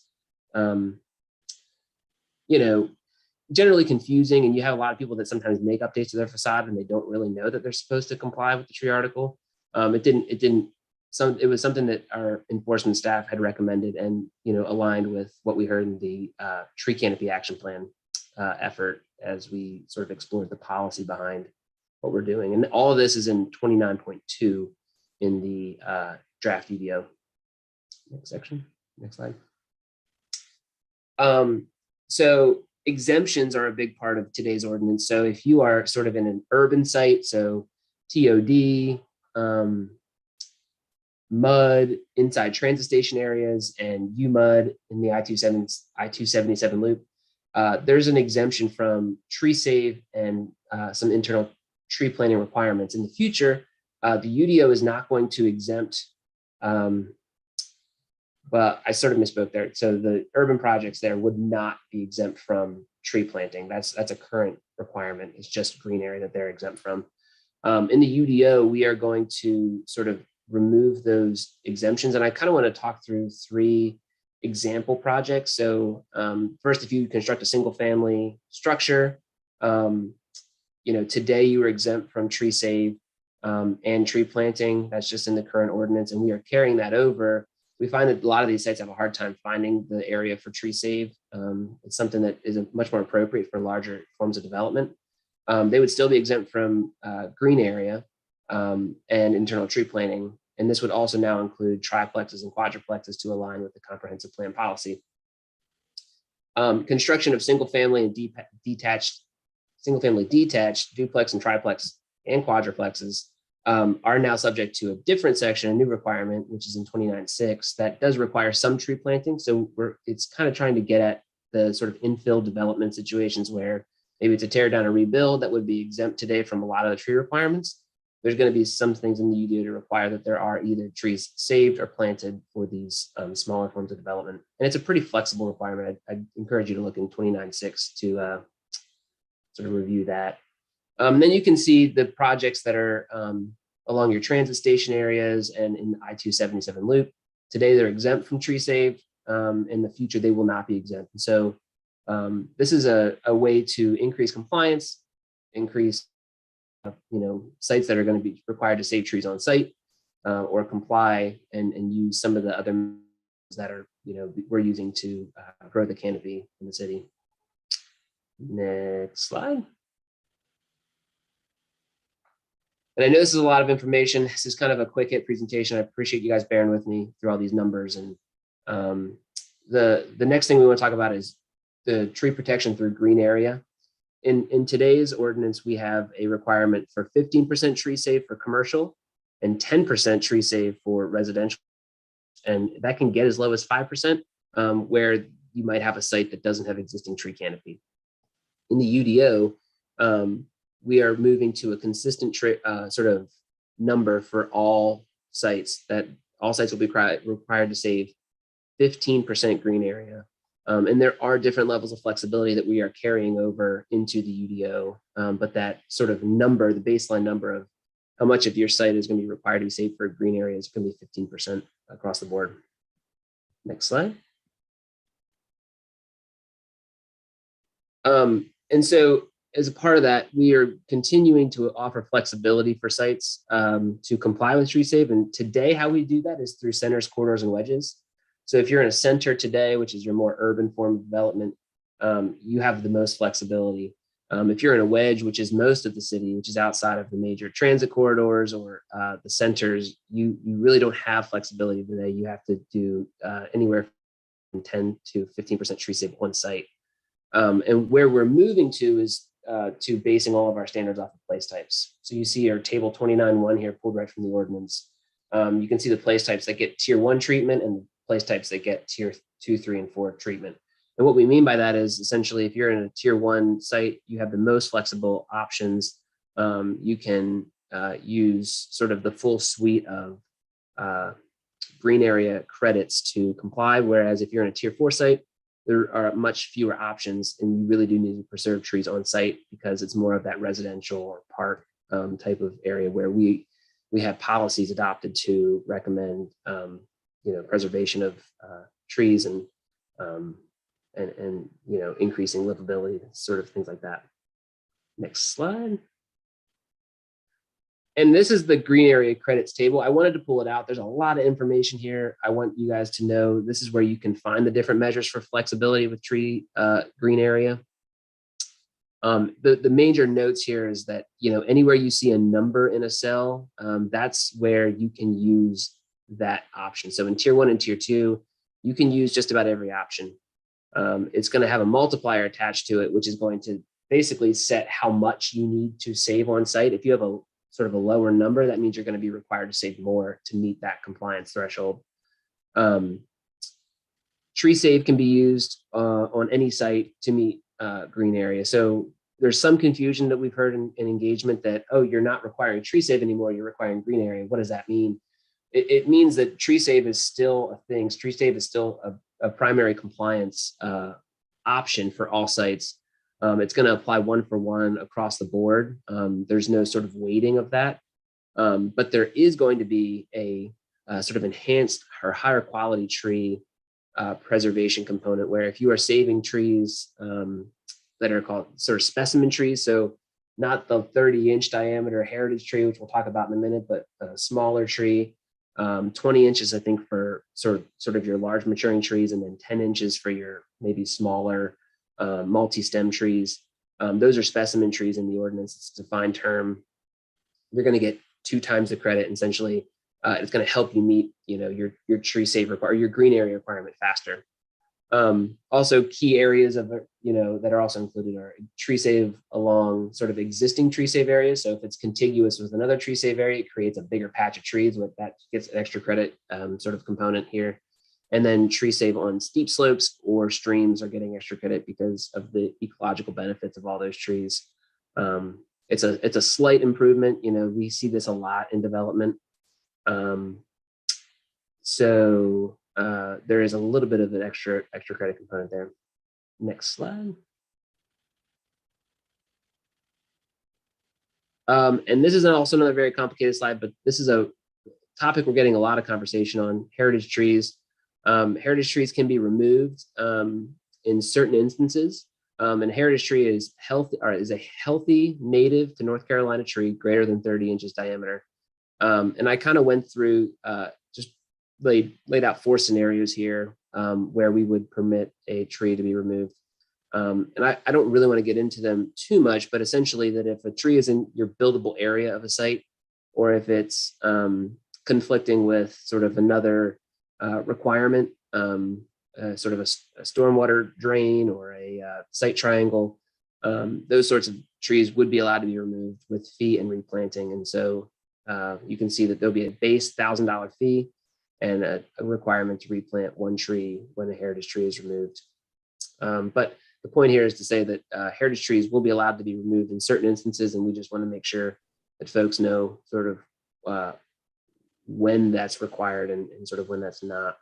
generally confusing, and you have a lot of people that sometimes make updates to their facade and they don't really know that they're supposed to comply with the tree article. It was something that our enforcement staff had recommended and, aligned with what we heard in the tree canopy action plan effort as we sort of explored the policy behind what we're doing. And all of this is in 29.2 in the draft UDO. Next section, next slide. So exemptions are a big part of today's ordinance. So if you are sort of in an urban site, so TOD, MUD, inside transit station areas, and UMUD in the I-277 loop, there's an exemption from tree save and some internal tree planting requirements. In the future, the UDO is not going to exempt, but I sort of misspoke there. So the urban projects there would not be exempt from tree planting. That's a current requirement. It's just green area that they're exempt from. In the UDO, we are going to sort of remove those exemptions. And I kind of want to talk through 3 example projects. So first, if you construct a single family structure, today you are exempt from tree save and tree planting. That's just in the current ordinance, and we are carrying that over. We find that a lot of these sites have a hard time finding the area for tree save. It's something that is much more appropriate for larger forms of development. They would still be exempt from green area and internal tree planting. And this would also now include triplexes and quadruplexes to align with the comprehensive plan policy. Construction of single family and detached duplex and triplex and quadruplexes are now subject to a different section, a new requirement, which is in 29.6, that does require some tree planting. So it's kind of trying to get at the sort of infill development situations where maybe it's a tear down or rebuild that would be exempt today from a lot of the tree requirements. There's going to be some things in the UDO to require that there are either trees saved or planted for these smaller forms of development. And it's a pretty flexible requirement. I'd encourage you to look in 29.6 to sort of review that. Then you can see the projects that are along your transit station areas and in the I-277 loop. Today, they're exempt from tree save. In the future, they will not be exempt. And so this is a way to increase compliance, increase sites that are going to be required to save trees on site or comply and use some of the other that are, we're using to grow the canopy in the city. Next slide. And I know this is a lot of information. This is kind of a quick hit presentation. I appreciate you guys bearing with me through all these numbers. And the next thing we want to talk about is the tree protection through green area. In today's ordinance, we have a requirement for 15% tree save for commercial and 10% tree save for residential. And that can get as low as 5%, where you might have a site that doesn't have existing tree canopy. In the UDO, we are moving to a consistent sort of number for all sites, that all sites will be required to save 15% green area. And there are different levels of flexibility that we are carrying over into the UDO, but that sort of number, the baseline number of how much of your site is going to be required to be saved for green area is going to be 15% across the board. Next slide. And so as a part of that, we are continuing to offer flexibility for sites to comply with tree save. And today, how we do that is through centers, corridors, and wedges. So if you're in a center today, which is your more urban form of development, you have the most flexibility. If you're in a wedge, which is most of the city, which is outside of the major transit corridors or the centers, you really don't have flexibility today. You have to do anywhere from 10 to 15% tree save on site. And where we're moving to is to basing all of our standards off of place types. So you see our table 29.1 here pulled right from the ordinance. You can see the place types that get tier 1 treatment and the place types that get tier 2, 3, and 4 treatment. And what we mean by that is essentially if you're in a tier 1 site, you have the most flexible options. You can use sort of the full suite of green area credits to comply. Whereas if you're in a tier 4 site, there are much fewer options, and you really do need to preserve trees on site because it's more of that residential or park type of area where we have policies adopted to recommend preservation of trees and increasing livability, sort of things like that. Next slide. And this is the green area credits table. I wanted to pull it out. There's a lot of information here. I want you guys to know this is where you can find the different measures for flexibility with tree green area. The major notes here is that, anywhere you see a number in a cell, that's where you can use that option. So in tier 1 and tier 2, you can use just about every option. It's going to have a multiplier attached to it, which is going to basically set how much you need to save on site. If you have a sort of a lower number, that means you're going to be required to save more to meet that compliance threshold. Tree save can be used on any site to meet green area. So there's some confusion that we've heard in engagement that, oh, you're not requiring tree save anymore, you're requiring green area. What does that mean? It means that tree save is still a thing. Tree save is still a primary compliance option for all sites. It's going to apply 1-for-1 across the board. There's no sort of weighting of that, but there is going to be a sort of enhanced or higher quality tree preservation component where if you are saving trees that are called sort of specimen trees, so not the 30-inch diameter heritage tree, which we'll talk about in a minute, but a smaller tree, 20 inches, I think, for sort of your large maturing trees, and then 10 inches for your maybe smaller multi-stem trees. Those are specimen trees in the ordinance. It's a defined term. You're going to get 2 times the credit. And essentially, it's going to help you meet, your tree save or your green area requirement faster. Also, key areas of that are also included are tree save along sort of existing tree save areas. So if it's contiguous with another tree save area, it creates a bigger patch of trees. With that gets an extra credit sort of component here. And then tree save on steep slopes or streams are getting extra credit because of the ecological benefits of all those trees. It's a slight improvement. We see this a lot in development. So there is a little bit of an extra credit component there. Next slide. And this is also another very complicated slide, but this is a topic we're getting a lot of conversation on: heritage trees. Heritage trees can be removed in certain instances. And heritage tree is a healthy native to North Carolina tree greater than 30 inches diameter. And I kind of went through just laid out 4 scenarios here where we would permit a tree to be removed. And I don't really want to get into them too much, but essentially that if a tree is in your buildable area of a site, or if it's conflicting with sort of another requirement, sort of a stormwater drain or a site triangle, those sorts of trees would be allowed to be removed with fee and replanting. And so you can see that there'll be a base $1,000 fee and a requirement to replant 1 tree when a heritage tree is removed. But the point here is to say that heritage trees will be allowed to be removed in certain instances, and we just want to make sure that folks know sort of when that's required and sort of when that's not.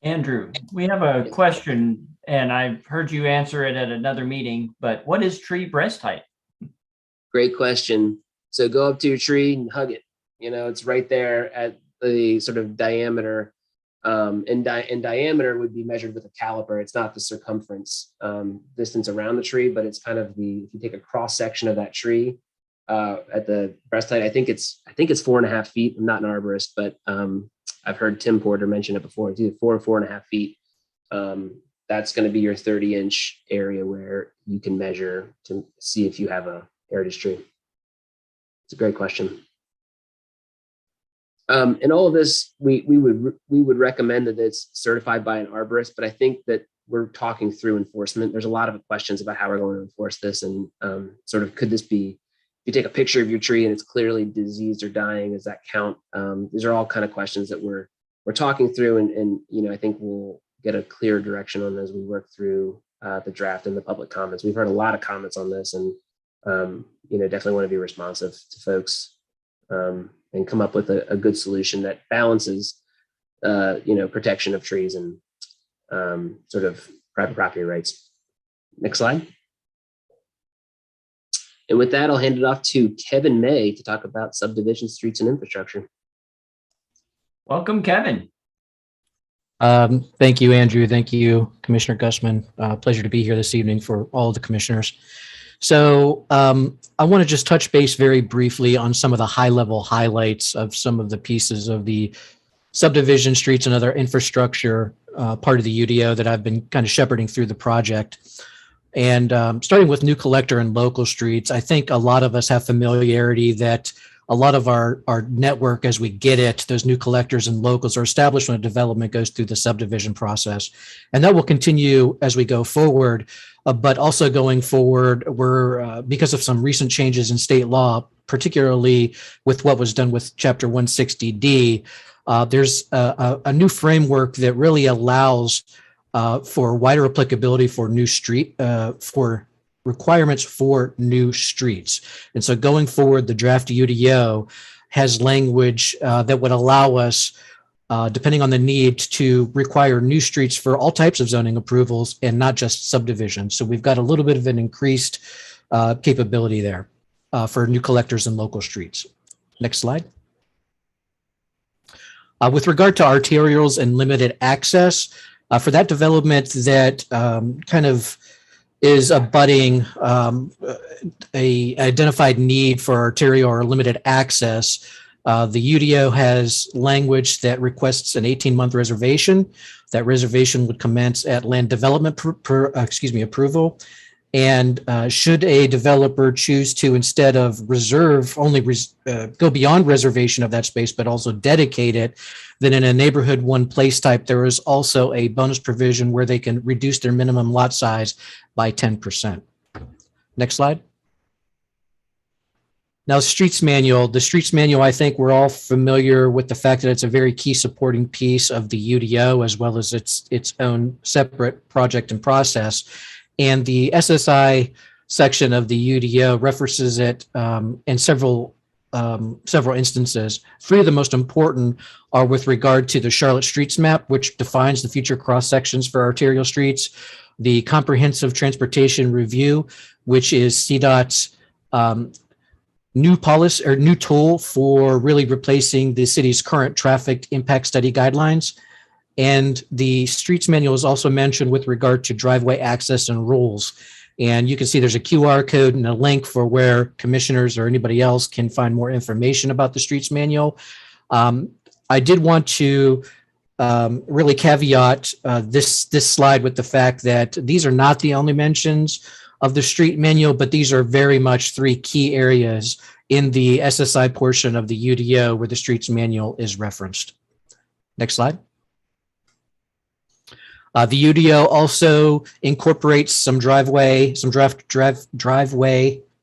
Andrew, we have a question, and I've heard you answer it at another meeting, but what is tree breast height? Great question. So go up to your tree and hug it. You know, it's right there at the sort of diameter. And diameter would be measured with a caliper. It's not the circumference distance around the tree, but it's kind of if you take a cross section of that tree at the breast height, I think it's 4.5 feet. I'm not an arborist, but I've heard Tim Porter mention it before. It's either 4 or 4.5 feet. That's going to be your 30-inch area where you can measure to see if you have a heritage tree. It's a great question. And all of this, we would recommend that it's certified by an arborist, but I think that we're talking through enforcement. There's a lot of questions about how we're going to enforce this, and sort of could this be, if you take a picture of your tree and it's clearly diseased or dying, does that count? These are all kind of questions that we're talking through, and you know, I think we'll get a clear direction on as we work through the draft and the public comments. We've heard a lot of comments on this, and you know, definitely want to be responsive to folks. And come up with a good solution that balances, you know, protection of trees and sort of private property rights. Next slide. And with that, I'll hand it off to Kevin May to talk about subdivision, streets, and infrastructure. Welcome, Kevin. Thank you, Andrew. Thank you, Commissioner Gusman. Pleasure to be here this evening for all of the commissioners. So I want to just touch base very briefly on some of the high-level highlights of some of the pieces of the subdivision, streets, and other infrastructure part of the UDO that I've been kind of shepherding through the project. And starting with new collector and local streets, I think a lot of us have familiarity that a lot of our network, as we get it, those new collectors and locals are established when a development goes through the subdivision process. And that will continue as we go forward. But also going forward, we're because of some recent changes in state law, particularly with what was done with Chapter 160D, there's a new framework that really allows for wider applicability for new for requirements for new streets. And so going forward, the draft UDO has language that would allow us, depending on the need, to require new streets for all types of zoning approvals and not just subdivisions. So we've got a little bit of an increased capability there for new collectors and local streets. Next slide. With regard to arterials and limited access, for that development that kind of is abutting a identified need for arterial or limited access, the UDO has language that requests an 18-month reservation. That reservation would commence at land development approval. And should a developer choose to, instead of go beyond reservation of that space, but also dedicate it, then in a neighborhood one place type, there is also a bonus provision where they can reduce their minimum lot size by 10%. Next slide. Now, streets manual. The streets manual, I think we're all familiar with the fact that it's a very key supporting piece of the UDO, as well as its own separate project and process. And the SSI section of the UDO references it in several instances. Three of the most important are with regard to the Charlotte Streets Map, which defines the future cross sections for arterial streets, the Comprehensive Transportation Review, which is CDOT's new policy or new tool for really replacing the city's current traffic impact study guidelines. And the streets manual is also mentioned with regard to driveway access and rules. And you can see there's a QR code and a link for where commissioners or anybody else can find more information about the streets manual. I did want to really caveat this slide with the fact that these are not the only mentions of the street manual, but these are very much three key areas in the SSI portion of the UDO where the streets manual is referenced. Next slide. The UDO also incorporates some driveway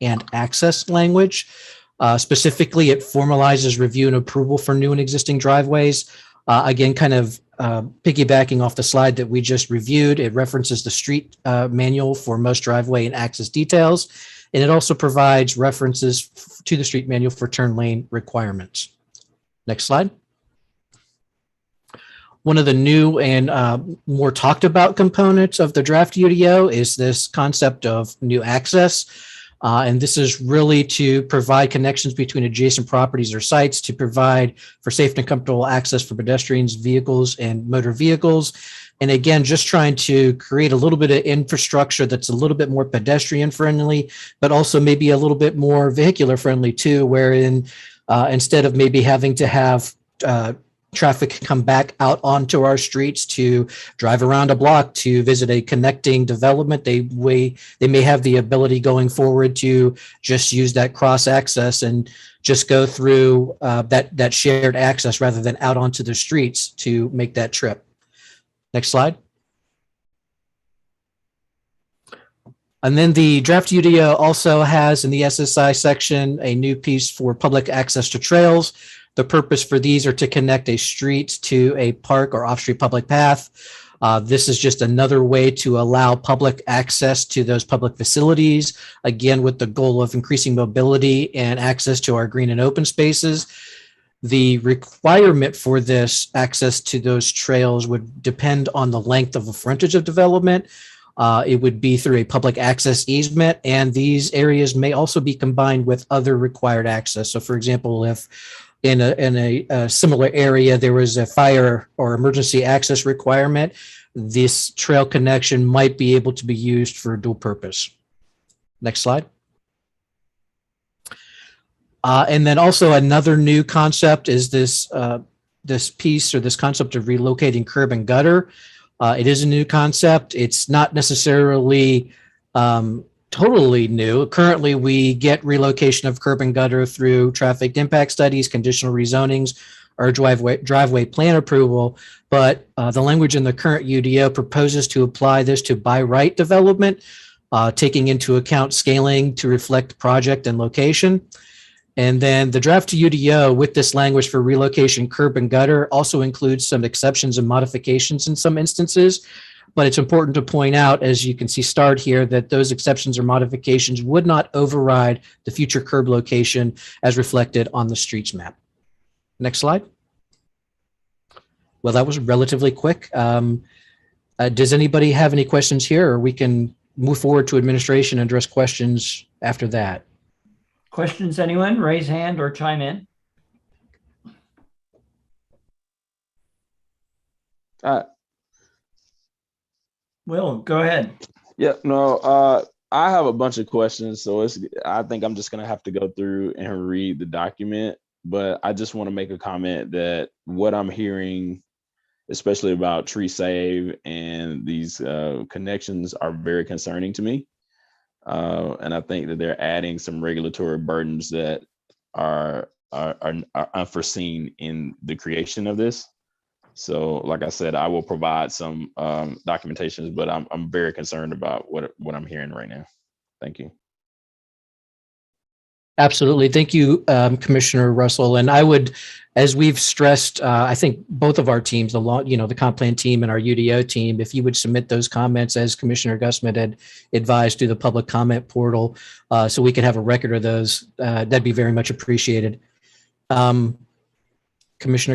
and access language. Specifically, it formalizes review and approval for new and existing driveways. Again, kind of piggybacking off the slide that we just reviewed, it references the street manual for most driveway and access details. And it also provides references to the street manual for turn lane requirements. Next slide. One of the new and more talked about components of the draft UDO is this concept of new access. And this is really to provide connections between adjacent properties or sites to provide for safe and comfortable access for pedestrians, vehicles, and motor vehicles. And again, just trying to create a little bit of infrastructure that's a little bit more pedestrian friendly, but also maybe a little bit more vehicular friendly too, wherein instead of maybe having to have traffic come back out onto our streets to drive around a block to visit a connecting development, they may have the ability going forward to just use that cross access and just go through that shared access rather than out onto the streets to make that trip. Next slide. And then the draft UDO also has in the SSI section a new piece for public access to trails. The purpose for these are to connect a street to a park or off-street public path. This is just another way to allow public access to those public facilities, again, with the goal of increasing mobility and access to our green and open spaces. The requirement for this access to those trails would depend on the length of the frontage of development. It would be through a public access easement, and these areas may also be combined with other required access. So for example, if in a similar area there was a fire or emergency access requirement, this trail connection might be able to be used for dual purpose. Next slide. And then also another new concept is this piece or this concept of relocating curb and gutter. It is a new concept. It's not necessarily totally new. Currently, we get relocation of curb and gutter through traffic impact studies, conditional rezonings, or driveway plan approval. But the language in the current UDO proposes to apply this to by right development, taking into account scaling to reflect project and location. And then the draft UDO with this language for relocation curb and gutter also includes some exceptions and modifications in some instances. But it's important to point out, as you can see starred here, that those exceptions or modifications would not override the future curb location as reflected on the streets map. Next slide. Well, that was relatively quick. Does anybody have any questions here, or we can move forward to administration and address questions after that? Questions, anyone? Raise hand or chime in. Will, go ahead. Yeah, no, I have a bunch of questions, so I think I'm just gonna have to go through and read the document. But I just want to make a comment that what I'm hearing, especially about tree save and these connections, are very concerning to me. And I think that they're adding some regulatory burdens that are unforeseen in the creation of this. So, like I said, I will provide some documentations, but I'm very concerned about what I'm hearing right now. Thank you. Absolutely. Thank you, Commissioner Russell. And I would, as we've stressed, I think both of our teams, the comp plan team and our UDO team, if you would submit those comments as Commissioner Gussman had advised through the public comment portal, so we can have a record of those, that'd be very much appreciated. Commissioner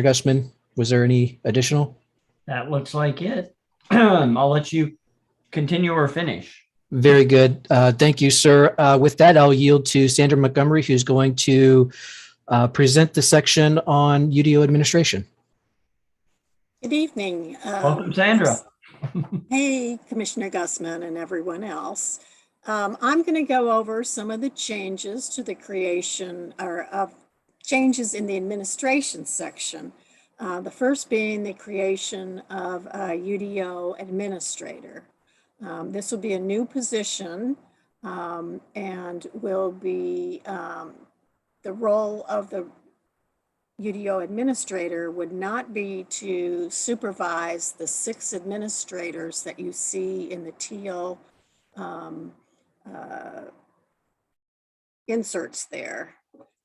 Gussman, was there any additional? That looks like it. I'll let you continue or finish. Very good. Thank you, sir. With that, I'll yield to Sandra Montgomery, who's going to present the section on UDO administration. Good evening. Welcome, Sandra. Hey, Commissioner Gussman and everyone else. I'm going to go over some of the changes to the creation of changes in the administration section. The first being the creation of a UDO administrator. This will be a new position and will be the role of the UDO administrator would not be to supervise the 6 administrators that you see in the teal inserts there.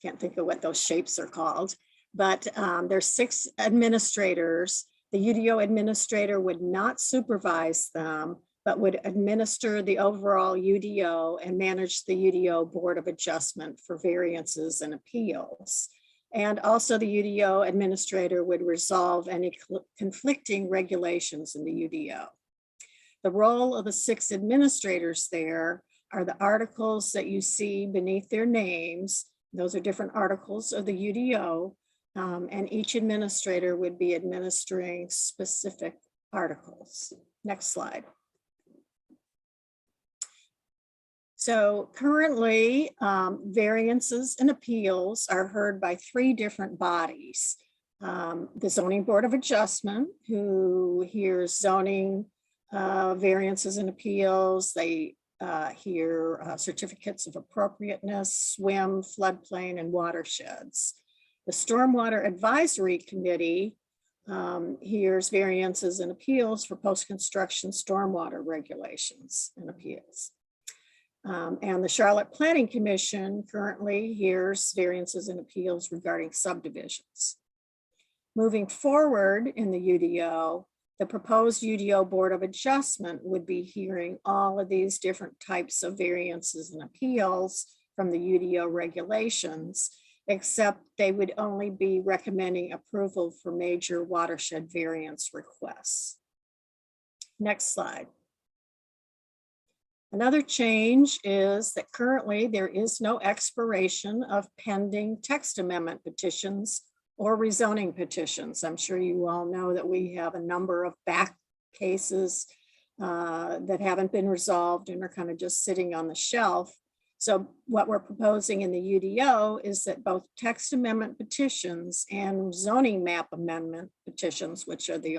Can't think of what those shapes are called, but there's 6 administrators. The UDO administrator would not supervise them, but would administer the overall UDO and manage the UDO Board of Adjustment for variances and appeals. And also the UDO administrator would resolve any conflicting regulations in the UDO. The role of the 6 administrators there are the articles that you see beneath their names. Those are different articles of the UDO, and each administrator would be administering specific articles. Next slide. So currently, variances and appeals are heard by 3 different bodies. The Zoning Board of Adjustment, who hears zoning variances and appeals. They hear certificates of appropriateness, SWIM, floodplain, and watersheds. The Stormwater Advisory Committee hears variances and appeals for post-construction stormwater regulations and appeals. And the Charlotte Planning Commission currently hears variances and appeals regarding subdivisions. Moving forward in the UDO, the proposed UDO Board of Adjustment would be hearing all of these different types of variances and appeals from the UDO regulations, except they would only be recommending approval for major watershed variance requests. Next slide. Another change is that currently there is no expiration of pending text amendment petitions or rezoning petitions. I'm sure you all know that we have a number of back cases that haven't been resolved and are kind of just sitting on the shelf. So what we're proposing in the UDO is that both text amendment petitions and zoning map amendment petitions, which are the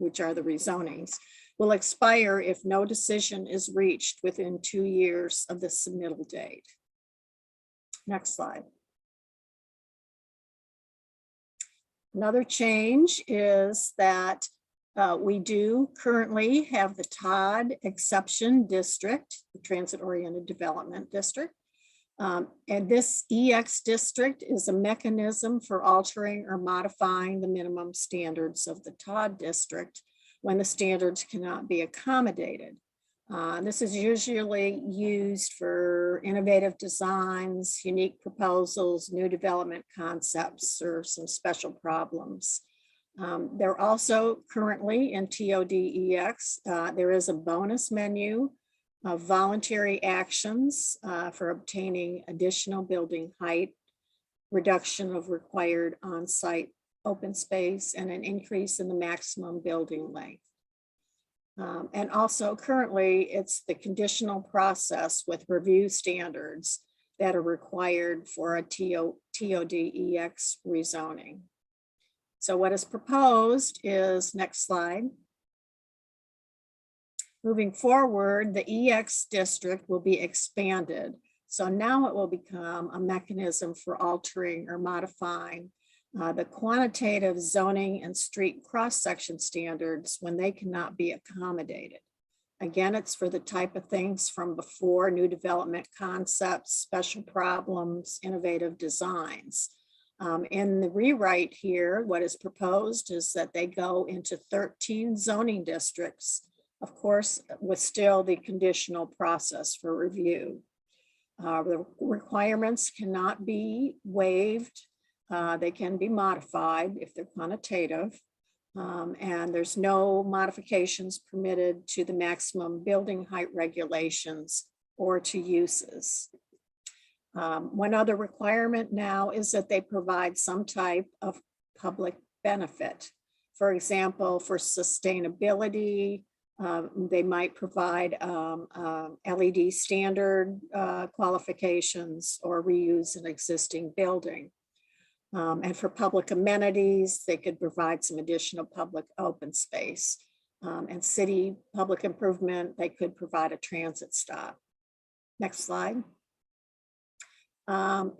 rezonings, will expire if no decision is reached within 2 years of the submittal date. Next slide. Another change is that we do currently have the TOD exception district, the Transit Oriented Development District. And this EX district is a mechanism for altering or modifying the minimum standards of the TOD district when the standards cannot be accommodated. This is usually used for innovative designs, unique proposals, new development concepts, or some special problems. They're also currently in TODEX. There is a bonus menu of voluntary actions for obtaining additional building height, reduction of required on-site open space, and an increase in the maximum building length. And also currently it's the conditional process with review standards that are required for a TODEX rezoning. So what is proposed is, next slide. Moving forward, the EX district will be expanded. So now it will become a mechanism for altering or modifying the quantitative zoning and street cross-section standards when they cannot be accommodated. Again, it's for the type of things from before: new development concepts, special problems, innovative designs. In the rewrite here, what is proposed is that they go into 13 zoning districts, of course, with still the conditional process for review. The requirements cannot be waived. They can be modified if they're quantitative, and there's no modifications permitted to the maximum building height regulations or to uses. One other requirement now is that they provide some type of public benefit. For example, for sustainability, they might provide LED standard qualifications or reuse an existing building. And for public amenities, they could provide some additional public open space. And city public improvement, they could provide a transit stop. Next slide.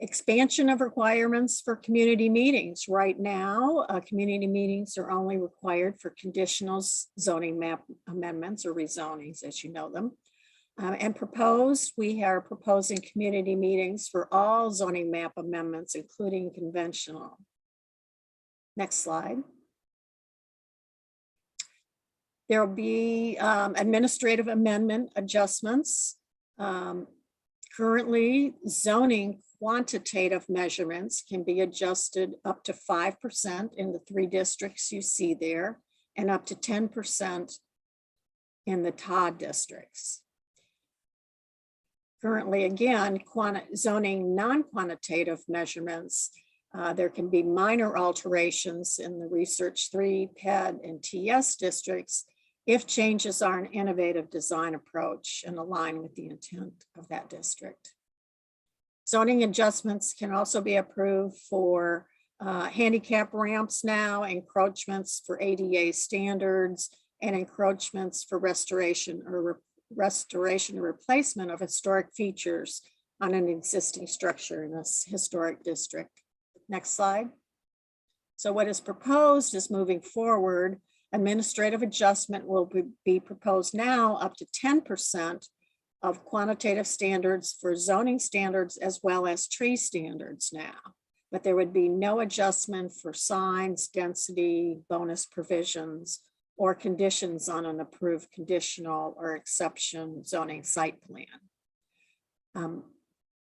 Expansion of requirements for community meetings. Right now, community meetings are only required for conditional zoning map amendments or rezonings, as you know them. And proposed, we are proposing community meetings for all zoning map amendments, including conventional. Next slide. There will be administrative amendment adjustments. Currently, zoning quantitative measurements can be adjusted up to 5% in the 3 districts you see there, and up to 10% in the TOD districts. Currently, again, zoning non-quantitative measurements, there can be minor alterations in the Research 3, PED, and TS districts if changes are an innovative design approach and align with the intent of that district. Zoning adjustments can also be approved for handicap ramps now, encroachments for ADA standards, and encroachments for restoration or replacement of historic features on an existing structure in a historic district. Next slide. So what is proposed is moving forward. Administrative adjustment will be proposed now up to 10% of quantitative standards for zoning standards as well as tree standards now. But there would be no adjustment for signs, density, bonus provisions, or conditions on an approved conditional or exception zoning site plan.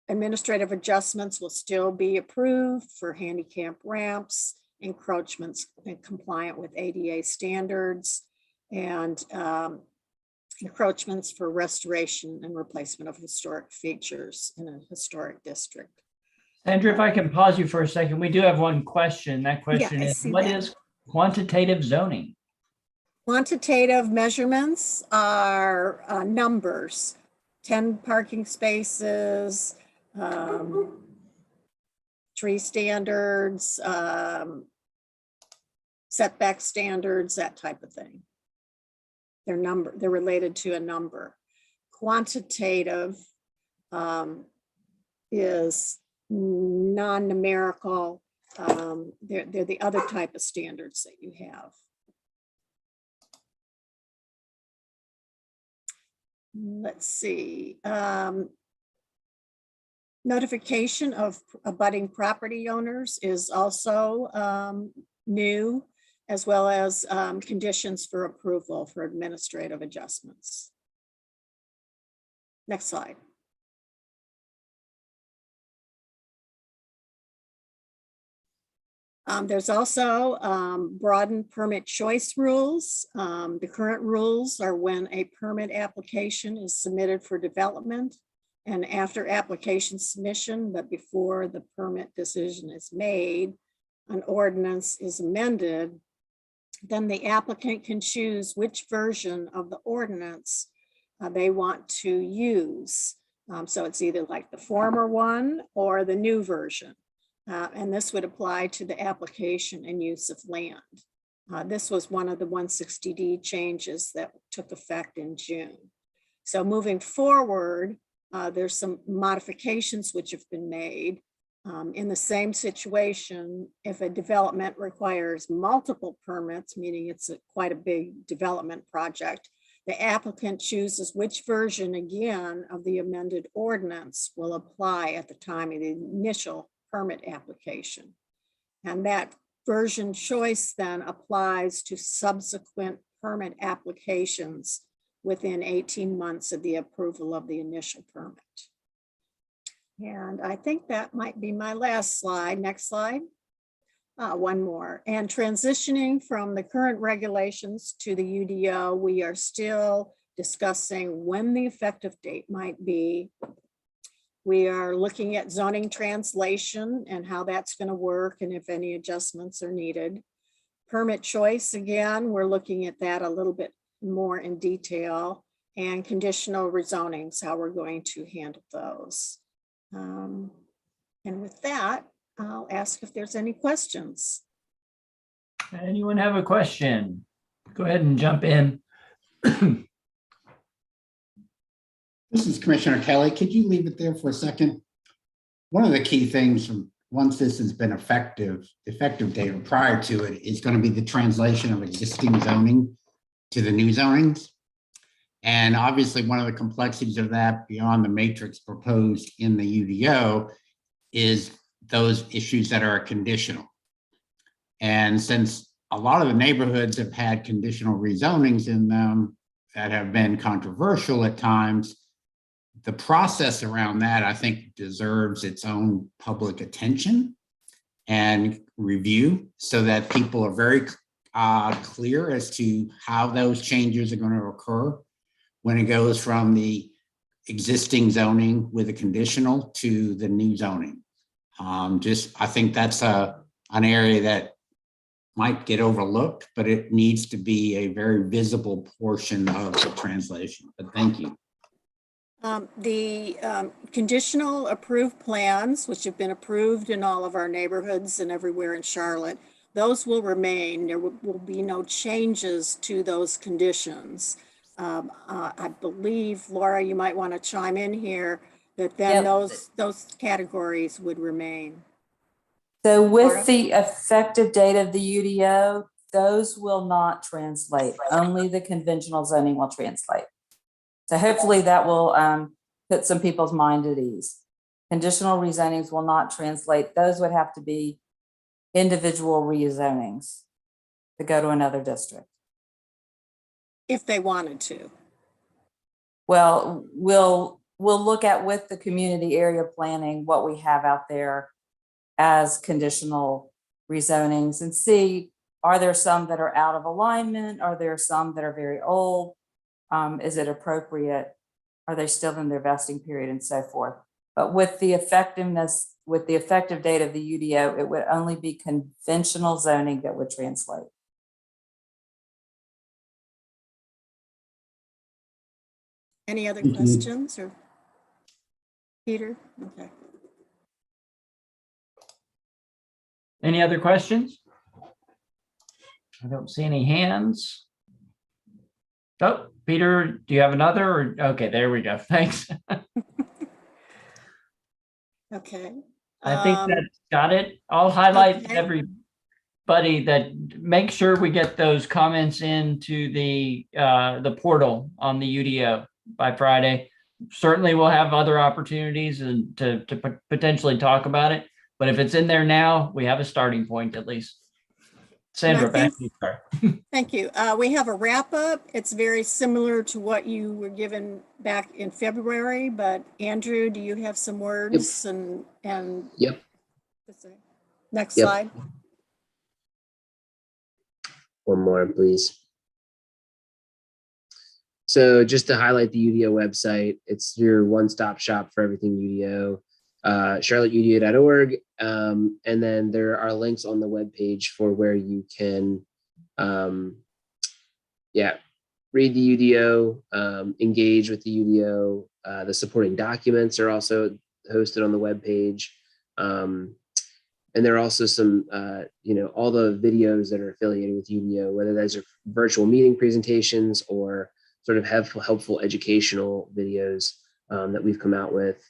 Administrative adjustments will still be approved for handicap ramps, encroachments compliant with ADA standards, and encroachments for restoration and replacement of historic features in a historic district. Sandra, if I can pause you for a second, we do have one question. That question is, what is quantitative zoning? Quantitative measurements are numbers, 10 parking spaces, tree standards, setback standards, that type of thing. They're related to a number. Quantitative is non-numerical. They're the other type of standards that you have. Let's see. Notification of abutting property owners is also new, as well as conditions for approval for administrative adjustments. Next slide. There's also broadened permit choice rules. The current rules are when a permit application is submitted for development, and after application submission, but before the permit decision is made, an ordinance is amended, then the applicant can choose which version of the ordinance they want to use. So it's either like the former one or the new version. And this would apply to the application and use of land. This was one of the 160D changes that took effect in June. So moving forward, there's some modifications which have been made. In the same situation, if a development requires multiple permits, meaning it's quite a big development project, the applicant chooses which version again of the amended ordinance will apply at the time of the initial permit application. And that version choice then applies to subsequent permit applications within 18 months of the approval of the initial permit. And I think that might be my last slide. Next slide. One more. And transitioning from the current regulations to the UDO, we are still discussing when the effective date might be. We are looking at zoning translation and how that's going to work and if any adjustments are needed. Permit choice, again, we're looking at that a little bit more in detail, and conditional rezonings, how we're going to handle those. And with that, I'll ask if there's any questions. Anyone have a question? Go ahead and jump in. This is Commissioner Kelly. Could you leave it there for a second? One of the key things from once this has been effective date or prior to it is going to be the translation of existing zoning to the new zonings. And obviously one of the complexities of that beyond the matrix proposed in the UDO is those issues that are conditional. And since a lot of the neighborhoods have had conditional rezonings in them that have been controversial at times. The process around that, I think, deserves its own public attention and review so that people are very clear as to how those changes are going to occur when it goes from the existing zoning with a conditional to the new zoning. I think that's an area that might get overlooked, but it needs to be a very visible portion of the translation. But thank you. The conditional approved plans, which have been approved in all of our neighborhoods and everywhere in Charlotte, those will remain. There will be no changes to those conditions. I believe, Laura, you might want to chime in here, that then those categories would remain. So with Laura? the effective date of the UDO, those will not translate. Only the conventional zoning will translate. So hopefully that will put some people's mind at ease. Conditional rezonings will not translate. Those would have to be individual rezonings to go to another district. If they wanted to. Well, we'll look at with the community area planning what we have out there as conditional rezonings and see, are there some that are out of alignment? Are there some that are very old? Is it appropriate? Are they still in their vesting period and so forth? But with the effectiveness, with the effective date of the UDO, it would only be conventional zoning that would translate. Any other questions or Peter? Okay. Any other questions? I don't see any hands. Oh, Peter, do you have another? Or, okay, there we go. Thanks. Okay. I think that's got it. I'll highlight Okay. everybody that make sure we get those comments into the portal on the UDO by Friday. Certainly we'll have other opportunities and to potentially talk about it. But if it's in there now, we have a starting point at least. Sandra, back to you. Sorry. Thank you. We have a wrap up. It's very similar to what you were given back in February, but Andrew, do you have some words? Yep. And Yep. Next Yep. slide. One more, please. So just to highlight the UDO website, it's your one-stop shop for everything UDO. charlotteudo.org, and then there are links on the webpage for where you can read the UDO, engage with the UDO. The supporting documents are also hosted on the webpage, and there are also some all the videos that are affiliated with UDO, whether those are virtual meeting presentations or sort of helpful educational videos that we've come out with.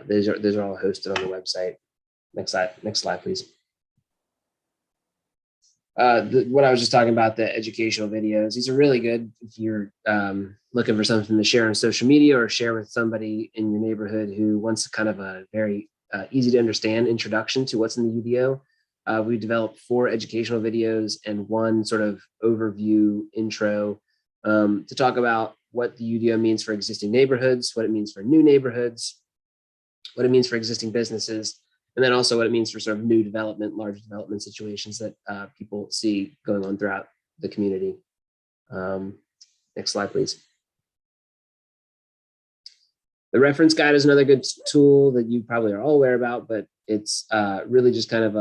Those are all hosted on the website. Next slide, please. What I was just talking about, the educational videos, these are really good if you're looking for something to share on social media or share with somebody in your neighborhood who wants kind of a very easy to understand introduction to what's in the UDO. We developed 4 educational videos and 1 sort of overview intro to talk about what the UDO means for existing neighborhoods, what it means for new neighborhoods, what it means for existing businesses, and then also what it means for sort of new development, large development situations that people see going on throughout the community. Next slide, please. The reference guide is another good tool that you probably are all aware about, but it's really just kind of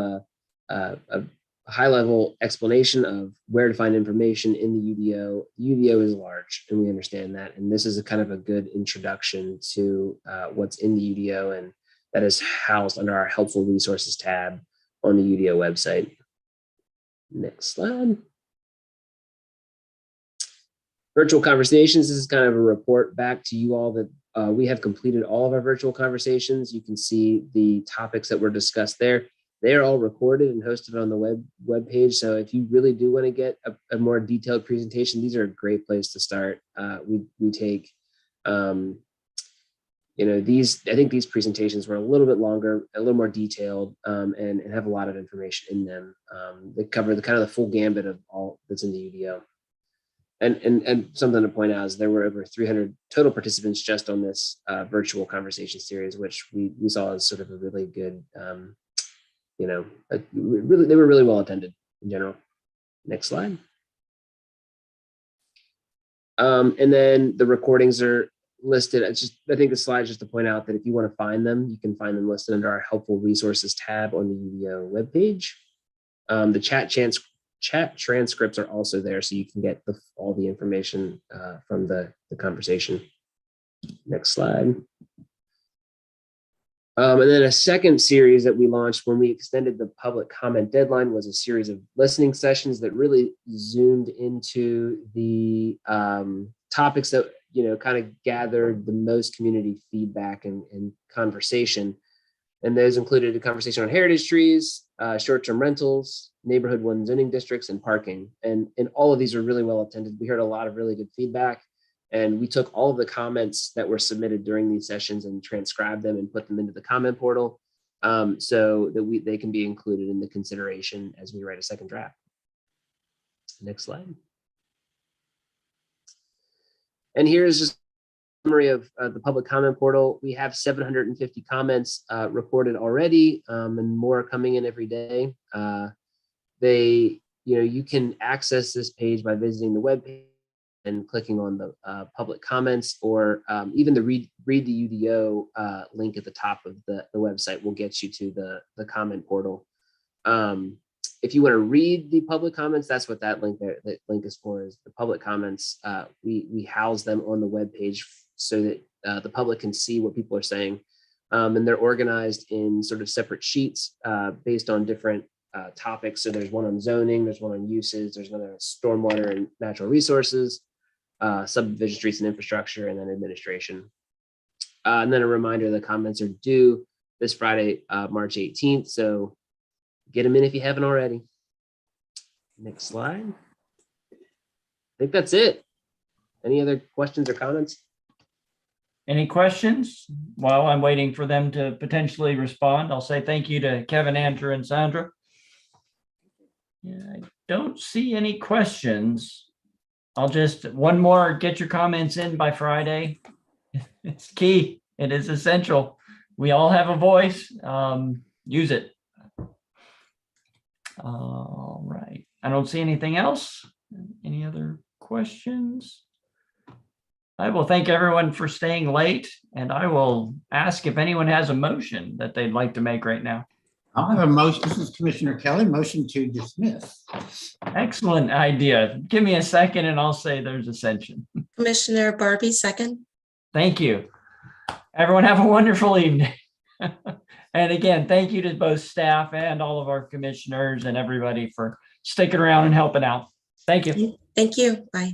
a high-level explanation of where to find information in the UDO. The UDO is large, and we understand that, and this is a kind of a good introduction to what's in the UDO, and that is housed under our Helpful Resources tab on the UDO website. Next slide. Virtual conversations. This is kind of a report back to you all that we have completed all of our virtual conversations. You can see the topics that were discussed there. They are all recorded and hosted on the web page. So if you really do want to get a more detailed presentation, these are a great place to start. We take I think these presentations were a little bit longer, a little more detailed, and have a lot of information in them. They cover the kind of the full gambit of all that's in the UDO. And something to point out is there were over 300 total participants just on this virtual conversation series, which we saw as sort of a really good, they were really well attended in general. Next slide. And then the recordings are listed. I think the slide is just to point out that if you want to find them, you can find them listed under our helpful resources tab on the UDO webpage. The chat transcripts are also there, so you can get all the information from the conversation. Next slide. And then a second series that we launched when we extended the public comment deadline was a series of listening sessions that really zoomed into the topics that kind of gathered the most community feedback and conversation. And those included a conversation on heritage trees, short-term rentals, neighborhood one zoning districts, and parking. And all of these were really well attended. We heard a lot of really good feedback, and we took all of the comments that were submitted during these sessions and transcribed them and put them into the comment portal so that they can be included in the consideration as we write a second draft. Next slide. And here's just a summary of the public comment portal. We have 750 comments recorded already, and more coming in every day. You can access this page by visiting the webpage and clicking on the public comments, or even the read the UDO link at the top of the website will get you to the comment portal. If you want to read the public comments, that's what that link is for, is the public comments. We house them on the webpage so that the public can see what people are saying. And they're organized in sort of separate sheets based on different topics. So there's one on zoning, there's one on uses, there's one on stormwater and natural resources, subdivision, streets and infrastructure, and then administration. And then a reminder, the comments are due this Friday, March 18th. So get them in if you haven't already. Next slide. I think that's it. Any other questions or comments? Any questions? While I'm waiting for them to potentially respond, I'll say thank you to Kevin, Andrew, and Sandra. Yeah, I don't see any questions. I'll just, one more, get your comments in by Friday. It's key. It is essential. We all have a voice. Use it. All right. I don't see anything else. Any other questions? I will thank everyone for staying late, and I will ask if anyone has a motion that they'd like to make right now. I'll have a motion. This is Commissioner Kelly, motion to dismiss. Excellent idea. Give me a second and I'll say there's ascension. Commissioner Barbie, second. Thank you. Everyone have a wonderful evening. And again, thank you to both staff and all of our commissioners and everybody for sticking around and helping out. Thank you. Thank you. Bye.